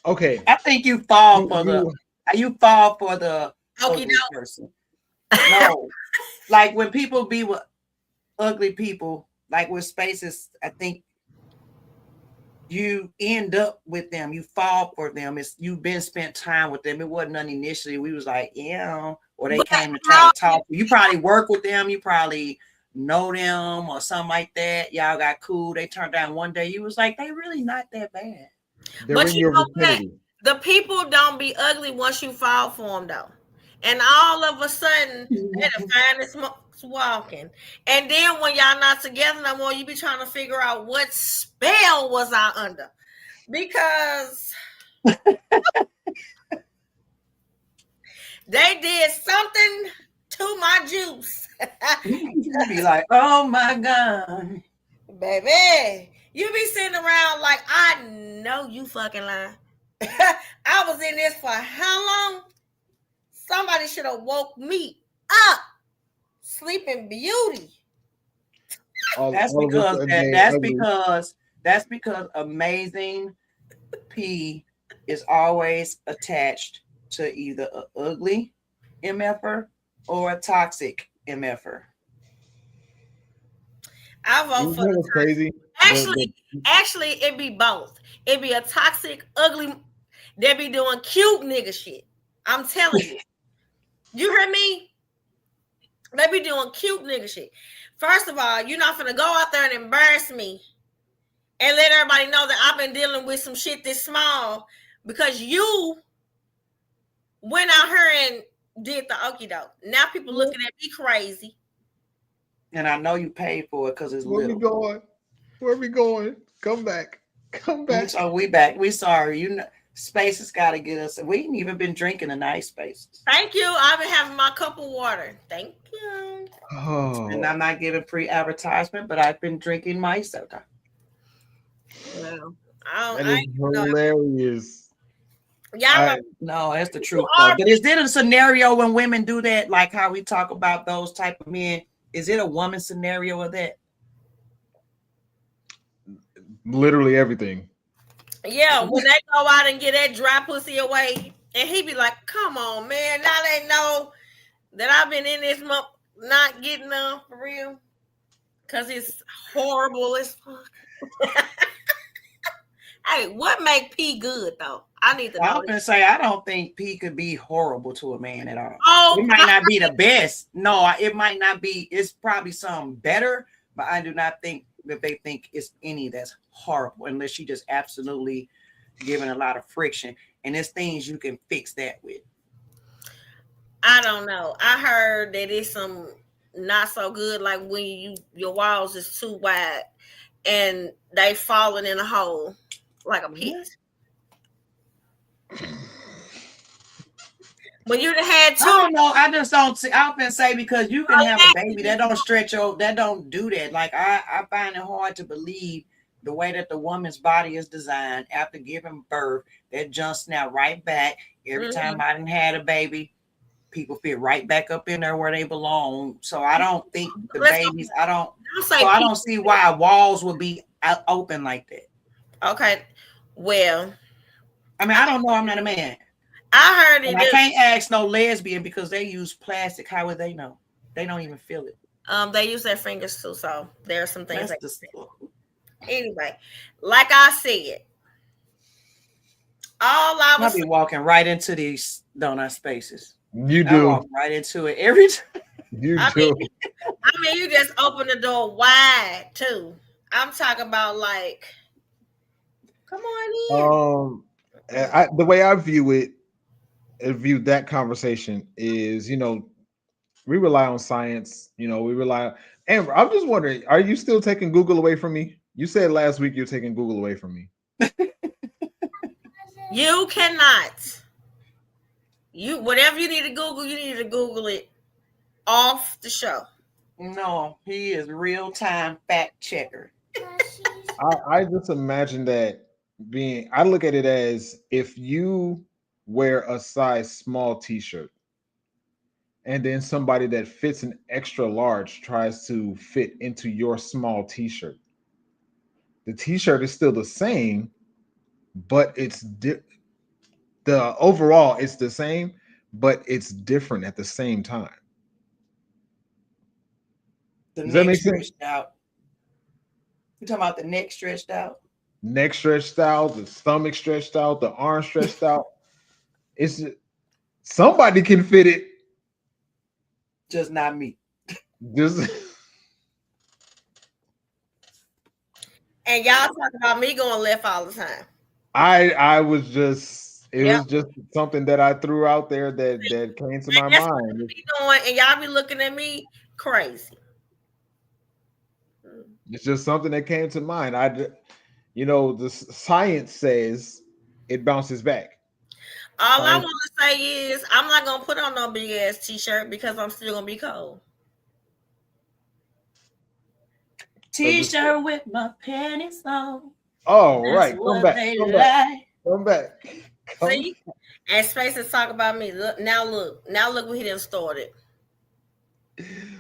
S1: Okay,
S2: I think you fall for the ugly person. No, like when people be with ugly people, like with spaces, I think you end up with them. You fall for them. You've been spent time with them. It wasn't none initially. We was like, yeah, or they came to try to talk. You probably work with them. You probably know them or something like that. Y'all got cool. They turned down one day. You was like, they really not that bad.
S3: But you know what? The people don't be ugly once you fall for them, though. And all of a sudden, they're the finest walking. And then when y'all not together no more, you be trying to figure out what spell was I under. Because they did something to my juice.
S2: You be like, oh my God.
S3: Baby, you be sitting around like, I know you fucking lying. I was in this for how long? Somebody should have woke me up. Sleeping Beauty.
S2: That's because Amazing P is always attached to either an ugly MFer or a toxic MFer.
S3: I vote for the
S1: crazy.
S3: Actually, it'd be both. It'd be a toxic, ugly. They be doing cute nigga shit. I'm telling you. You hear me? They be doing cute nigga shit. First of all, you're not gonna go out there and embarrass me and let everybody know that I've been dealing with some shit this small because you went out here and did the okie doke. Now people looking at me crazy.
S2: And I know you paid for it because it's
S1: Where
S2: little.
S1: we going? Where we going? Come back. Come back.
S2: So we back. We sorry. Spaces got to get us. We ain't even been drinking tonight, Spaces.
S3: Thank you. I've been having my cup of water. Thank you.
S1: Oh.
S2: And I'm not giving pre-advertisement, but I've been drinking my soda.
S3: Well,
S1: That is hilarious.
S2: No, that's the truth. Though. But is there a scenario when women do that, like how we talk about those type of men? Is it a woman scenario of that?
S1: Literally everything.
S3: Yeah, when they go out and get that dry pussy away, and he be like, "Come on, man! Now they know that I've been in this month not getting them for real, cause it's horrible as fuck." Hey, what make pee good though? I need to know.
S2: I was gonna say I don't think pee could be horrible to a man at all.
S3: Oh,
S2: it might not be the best. No, it might not be. It's probably some better, but I do not think that they think it's any that's horrible unless you just absolutely giving a lot of friction. And there's things you can fix that with.
S3: I don't know. I heard that it's some not so good, like when your walls is too wide and they falling in a hole like a pit. When you had two,
S2: I don't know. I just don't see. I often say because you can have a baby that don't stretch over, that don't do that. Like I find it hard to believe the way that the woman's body is designed after giving birth, that jumps now right back. Every time I done had a baby, people fit right back up in there where they belong. So I don't think the babies. I don't see why walls would be open like that.
S3: Okay, well,
S2: I mean, I don't know. I'm not a man.
S3: I heard it.
S2: I can't ask no lesbian because they use plastic. How would they know? They don't even feel it.
S3: They use their fingers too, so there are some things. Anyway, like I said,
S2: I'll be walking right into these donut spaces.
S1: You do.
S2: I walk right into it every time.
S1: You do.
S3: I mean, you just open the door wide too. I'm talking about like, come on in.
S1: The way I view that conversation is, we rely on science. Amber, I'm just wondering, are you still taking Google away from me? You said last week you're taking Google away from me.
S3: You cannot. Whatever you need to Google, you need to Google it off the show.
S2: No, he is real-time fact checker.
S1: I just imagine that I look at it as if you wear a size small t-shirt and then somebody that fits an extra large tries to fit into your small t-shirt. The t-shirt is still the same, but the overall it's the same, but it's different at the same time.
S2: Does that make sense? Out. You talking about the neck stretched out?
S1: Neck stretched out, the stomach stretched out, the arm stretched out. It's somebody can fit it,
S2: just not me.
S3: And y'all talk about me going left all the time.
S1: I was just was just something that I threw out there that came to my mind.
S3: And y'all be looking at me crazy.
S1: It's just something that came to mind. The science says it bounces back.
S3: All I want to say is I'm not gonna put on no big ass t-shirt because I'm still gonna be cold.
S2: T-shirt with my panties on.
S1: Oh, right. Come back.
S3: See? And Spaces talk about me. Now look what he done started.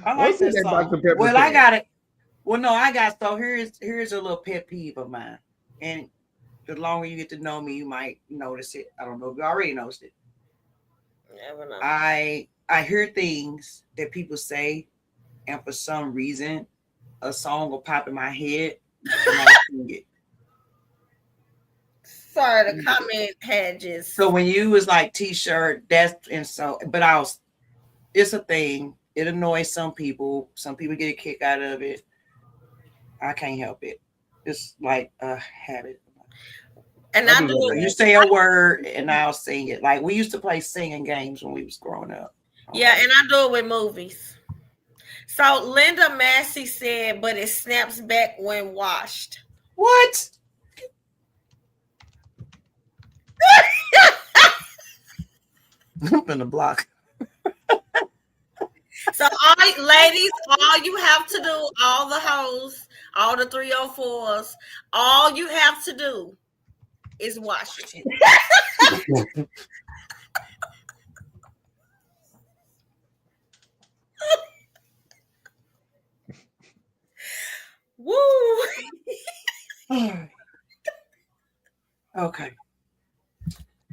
S2: I like that song. Well, I got it. Well, no, I got so here's a little pet peeve of mine. And the longer you get to know me, you might notice it. I don't know if you already noticed it.
S3: Never know.
S2: I hear things that people say, and for some reason, a song will pop in my head and I sing it.
S3: Sorry, the comment had just.
S2: So when you was like t-shirt, it's a thing. It annoys some people. Some people get a kick out of it. I can't help it. It's like a habit.
S3: And I do
S2: it. You say a word and I'll sing it. Like we used to play singing games when we was growing up.
S3: Yeah, and I do it with movies. So Linda Massey said, but it snaps back when washed.
S2: What? I'm in the block.
S3: So, ladies, all you have to do, all the hoes, all the 304s, all you have to do is watch it. Woo!
S2: Okay.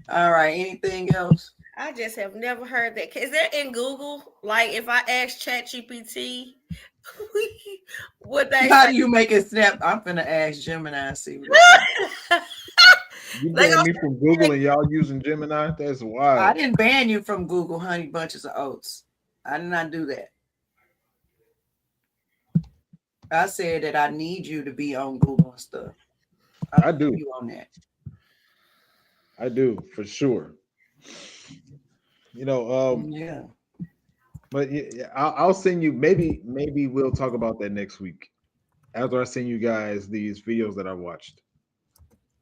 S2: All right. Anything else?
S3: I just have never heard that. Is that in Google? Like, if I ask ChatGPT, what they
S2: How
S3: say?
S2: do you make it snap? I'm finna ask Gemini. See what
S1: You banned me from Google and y'all using Gemini? That's wild.
S2: I didn't ban you from Google, honey bunches of oats. I did not do that. I said that I need you to be on Google and stuff.
S1: I do.
S2: You on that?
S1: I do for sure. You know,
S2: yeah.
S1: But yeah, I'll send you. Maybe we'll talk about that next week after I send you guys these videos that I watched,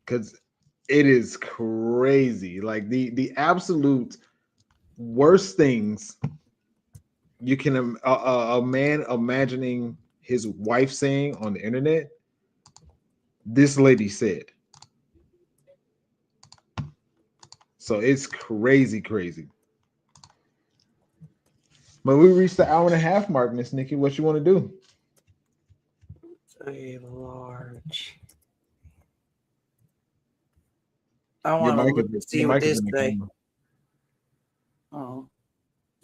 S1: because it is crazy. Like the absolute worst things you can a man imagining his wife saying on the internet. This lady said. So it's crazy. But we reached the hour and a half mark, Miss Nikki. What you want to do?
S2: Save large. I want to look to see what this say. Oh,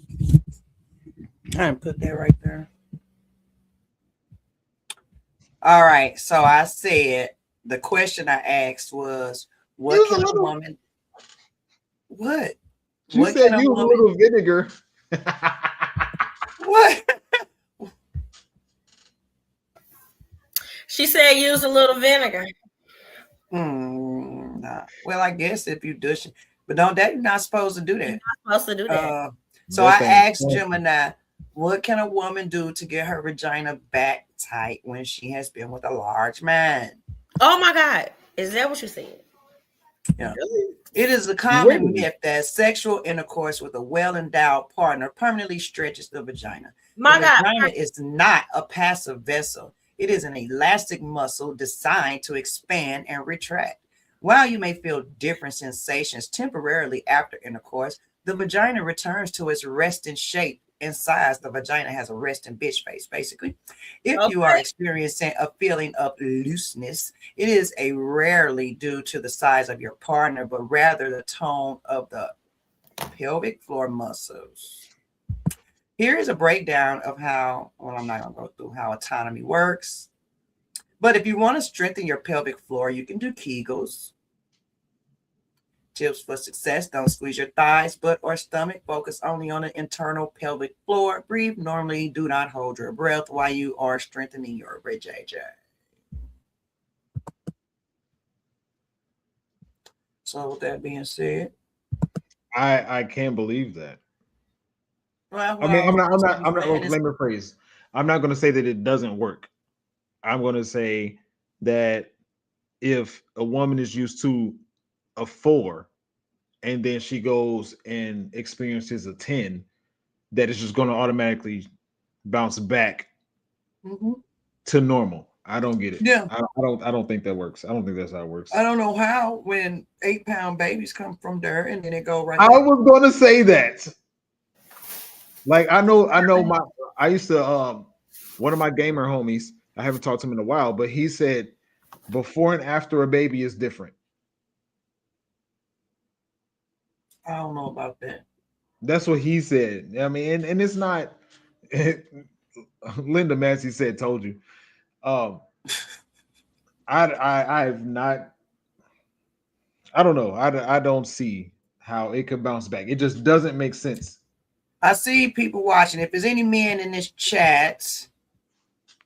S2: I didn't put that right there. All right. So I said the question I asked was, "What can a woman?" What?
S1: She said use a little vinegar.
S2: What?
S3: She said use a little vinegar.
S2: Nah. Well, I guess if you dish it, but you're not supposed to do that.
S3: You're not supposed to do that.
S2: So I asked Gemini, what can a woman do to get her vagina back tight when she has been with a large man?
S3: Oh my God. Is that what you said?
S2: Yeah. It is a common myth that sexual intercourse with a well-endowed partner permanently stretches the vagina. The vagina is not a passive vessel. It is an elastic muscle designed to expand and retract. While you may feel different sensations temporarily after intercourse, the vagina returns to its resting shape and size. The vagina has a resting bitch face, basically. If you are experiencing a feeling of looseness, it is rarely due to the size of your partner, but rather the tone of the pelvic floor muscles. Here is a breakdown of how, well, I'm not going to go through how autonomy works. But if you want to strengthen your pelvic floor, you can do Kegels. Tips for success: don't squeeze your thighs, butt, or stomach. Focus only on the internal pelvic floor. Breathe normally. Do not hold your breath while you are strengthening your vajayjay. So with that being said,
S1: I can't believe that.
S2: Well,
S1: I mean, I'm not. Let me rephrase. I'm not going to say that it doesn't work. I'm going to say that if a woman is used to a 4 and then she goes and experiences a 10, that is just going to automatically bounce back to normal. I don't get it.
S2: Yeah.
S1: I don't think that works. I don't think that's how it works.
S2: I don't know how when 8-pound babies come from there and then it go right.
S1: I was going to say that. Like I used to one of my gamer homies, I haven't talked to him in a while, but he said before and after a baby is different.
S2: I don't know about that.
S1: That's what he said. I mean, and it's not Linda Massey said, told you. I've not, I don't know. I don't see how it could bounce back. It just doesn't make sense.
S2: I see people watching. If there's any men in this chat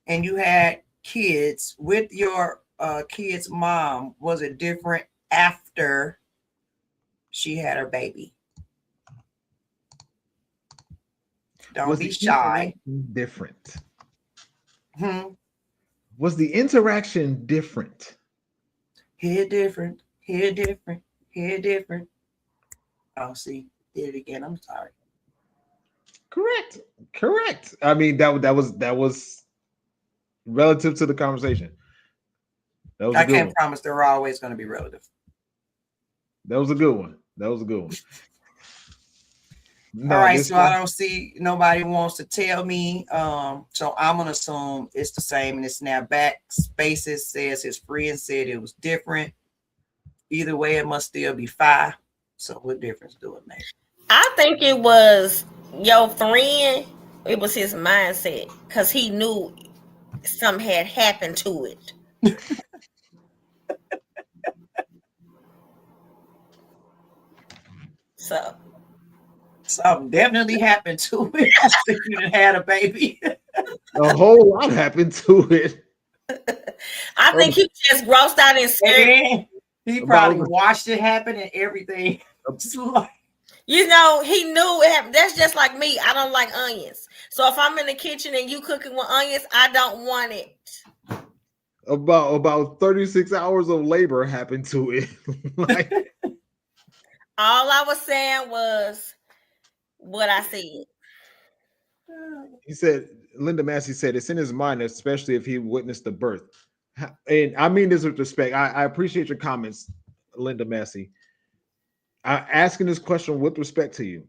S2: and you had kids with your kid's mom, was it different after she had her baby? Don't be shy.
S1: Different. Was the interaction different?
S2: Here different. Here different. Here different. Oh, see, did it again. I'm sorry.
S1: Correct. I mean, that was relative to the conversation. That was a
S2: I
S1: good
S2: can't
S1: one.
S2: promise they're always going to be relative.
S1: That was a good one. No,
S2: all right, so I don't see nobody wants to tell me. So I'm gonna assume it's the same and it's snapback. Spaces says his friend said it was different. Either way, it must still be 5. So what difference do it make?
S3: I think it was your friend. It was his mindset because he knew something had happened to it. So
S2: something definitely happened to it after you had a baby.
S1: A whole lot happened to it.
S3: I think he just grossed out and scared.
S2: He probably watched it happen and everything.
S3: You know, he knew it happened. That's just like me. I don't like onions. So if I'm in the kitchen and you cooking with onions, I don't want it.
S1: About 36 hours of labor happened to it. Like,
S3: all I was saying was what I said.
S1: He said, Linda Massey said, it's in his mind, especially if he witnessed the birth. And I mean this with respect. I appreciate your comments, Linda Massey. I'm asking this question with respect to you.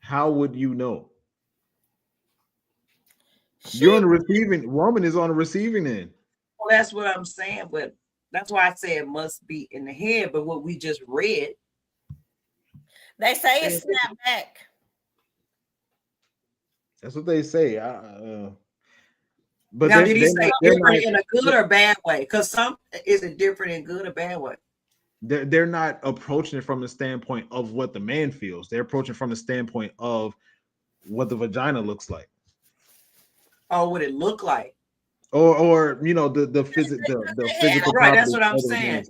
S1: How would you know? You're on the receiving. Roman is on the receiving end.
S2: Well, that's what I'm saying, but that's why I say it must be in the head. But what we just read,
S3: they say it's snap back.
S1: That's what they say. But
S2: now, did he say different in a good or bad way? Because some is it different in good or bad way?
S1: They're not approaching it from the standpoint of what the man feels. They're approaching from the standpoint of what the vagina looks like.
S2: Oh, what it look like?
S1: Or you know the physical.
S2: Right, that's what I'm saying.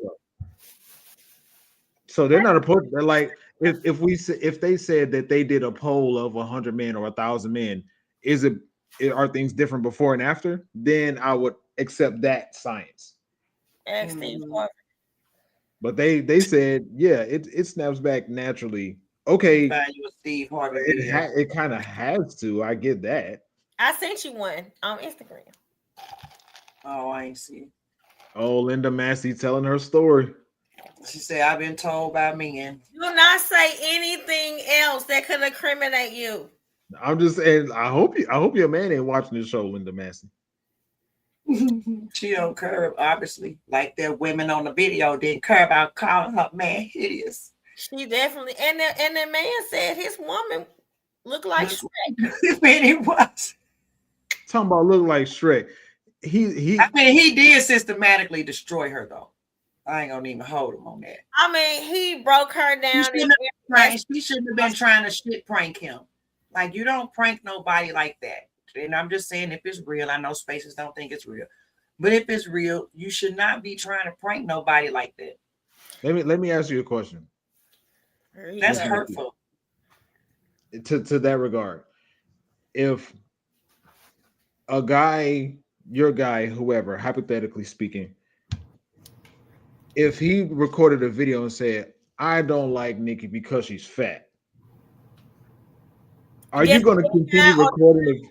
S1: So they're not approaching. They're like if they said that they did a poll of 100 men or 1,000 men, are things different before and after? Then I would accept that science. But they said, yeah, it snaps back naturally. Okay, it kind of has to. I get that.
S3: I sent you one on Instagram.
S2: Oh, I ain't see.
S1: Oh, Linda Massey telling her story.
S2: She said, "I've been told by men."
S3: Do not say anything else that could incriminate you.
S1: I'm just saying. I hope your man ain't watching this show, Linda Massey.
S2: She don't care, obviously. Like that women on the video didn't care about calling her man hideous.
S3: She definitely, and the man said his woman looked like Shrek.
S2: Man, it was
S1: talking about look like Shrek.
S2: I mean, he did systematically destroy her though. I ain't gonna even hold him on that.
S3: I mean, he broke her down.
S2: She shouldn't have been trying to shit prank him. Like, you don't prank nobody like that. And I'm just saying, if it's real, I know Spaces don't think it's real, but if it's real, you should not be trying to prank nobody like that.
S1: Let me ask you a question.
S2: That's hurtful.
S1: To that regard, if a guy, your guy, whoever, hypothetically speaking, if he recorded a video and said, "I don't like Nikki because she's fat," are you going to continue recording?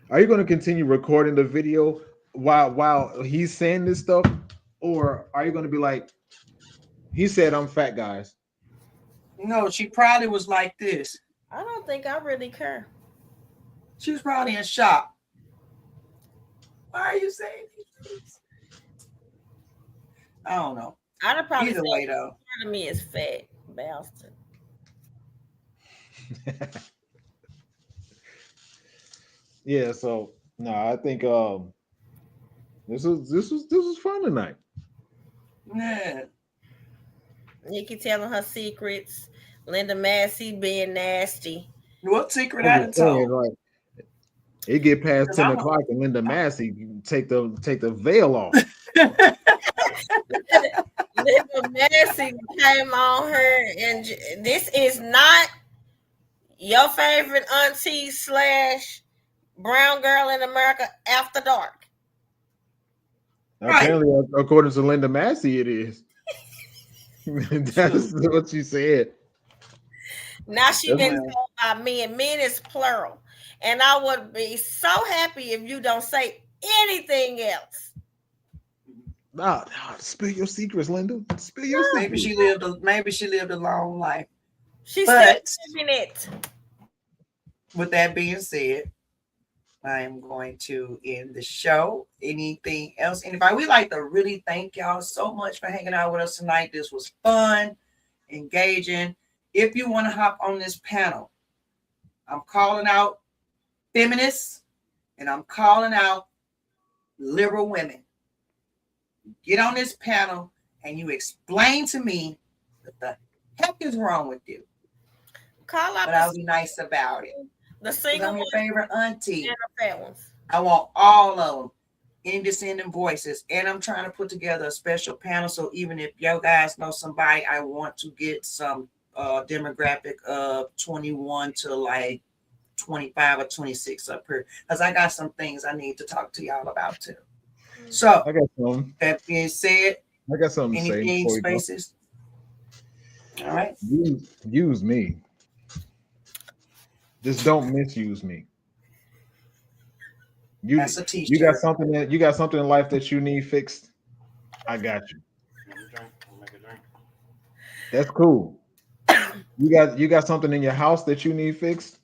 S1: Are you going to continue recording the video while he's saying this stuff, or are you going to be like, "He said I'm fat, guys"?
S2: No, she probably was like this.
S3: I don't think I really care.
S2: She was probably in shock. Why are you saying these things? I don't know.
S3: I'd have probably
S2: Either
S3: said
S2: way, though.
S3: Part of me is fat, bastard.
S1: Yeah. So no, I think this was fun tonight.
S2: Yeah.
S3: Nikki telling her secrets. Linda Massey being nasty.
S2: What secret I done told?
S1: Like, it get past 10 o'clock and Linda Massey take the veil off.
S3: Linda Massey came on her, and this is not your favorite auntie / brown girl in America after dark.
S1: Apparently, according to Linda Massey, it is. That's what she said.
S3: Now she
S1: That's
S3: been
S2: well.
S3: told by men. Men is plural. And I would be so happy if you don't say anything else.
S1: Nah, spill your secrets, Linda. Spill your
S2: Maybe
S1: secrets.
S2: she lived a long life.
S3: She's
S2: But
S3: still living it.
S2: with that being said, I am going to end the show. Anything else? Anybody? We'd like to really thank y'all so much for hanging out with us tonight. This was fun, engaging. If you want to hop on this panel, I'm calling out feminists and I'm calling out liberal women. Get on this panel and you explain to me what the heck is wrong with you.
S3: Call out
S2: But I'll be nice about it.
S3: the single
S2: I'm your favorite auntie.
S3: and the fat ones.
S2: I want all of them in descending voices. And I'm trying to put together a special panel. So even if you guys know somebody, I want to get some demographic of 21 to like 25 or 26 up here. Because I got some things I need to talk to y'all about too. So
S1: I got some.
S2: That being said,
S1: I got something to say.
S2: anything
S1: before we go.
S2: spaces. All right.
S1: Use me. Just don't misuse me.
S2: That's a t-shirt.
S1: You got something in life that you need fixed. I got you. That's cool. You got something in your house that you need fixed.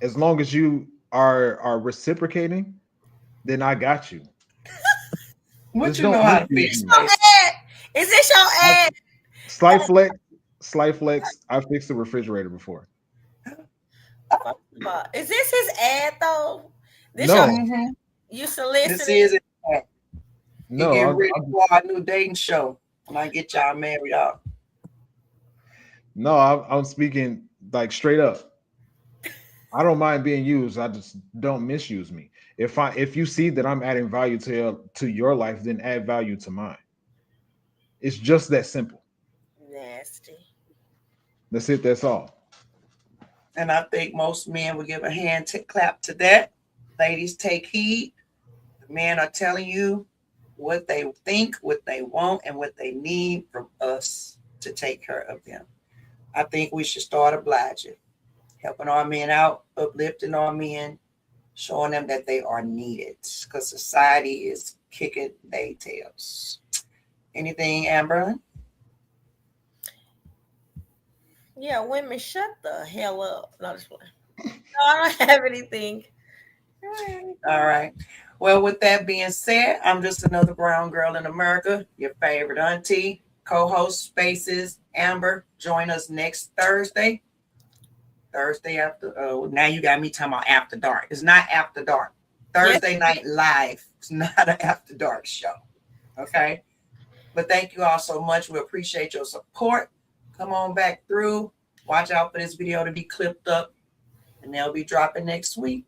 S1: As long as you are reciprocating, then I got you.
S2: What
S1: Just
S2: you
S1: don't
S2: know how to
S1: misuse
S2: fix?
S1: me.
S3: Is this your ad?
S1: Slight flex. I fixed the refrigerator before.
S3: Is this his ad though? This
S1: No.
S3: you solicited?
S2: This is it.
S1: No,
S2: Get
S1: I'm-
S2: ready for our new dating show when I get y'all married out.
S1: No, I'm speaking like straight up. I don't mind being used. I just don't misuse me. If you see that I'm adding value to your life, then add value to mine. It's just that simple.
S3: Nasty.
S1: That's it. That's all.
S2: And I think most men will give a hand clap to that. Ladies, take heed. The men are telling you what they think, what they want, and what they need from us to take care of them. I think we should start obliging, helping our men out, uplifting our men, showing them that they are needed because society is kicking their tails. Anything, Amber?
S3: Yeah, women, shut the hell up. No, just play. No, I don't have anything.
S2: All right. Well, with that being said, I'm just another brown girl in America, your favorite auntie, co-host Spaces, Amber. Join us next Thursday. Thursday after, now you got me talking about after dark. It's not after dark. Thursday night live. It's not an after dark show. Okay. But thank you all so much. We appreciate your support. Come on back through. Watch out for this video to be clipped up, and they'll be dropping next week.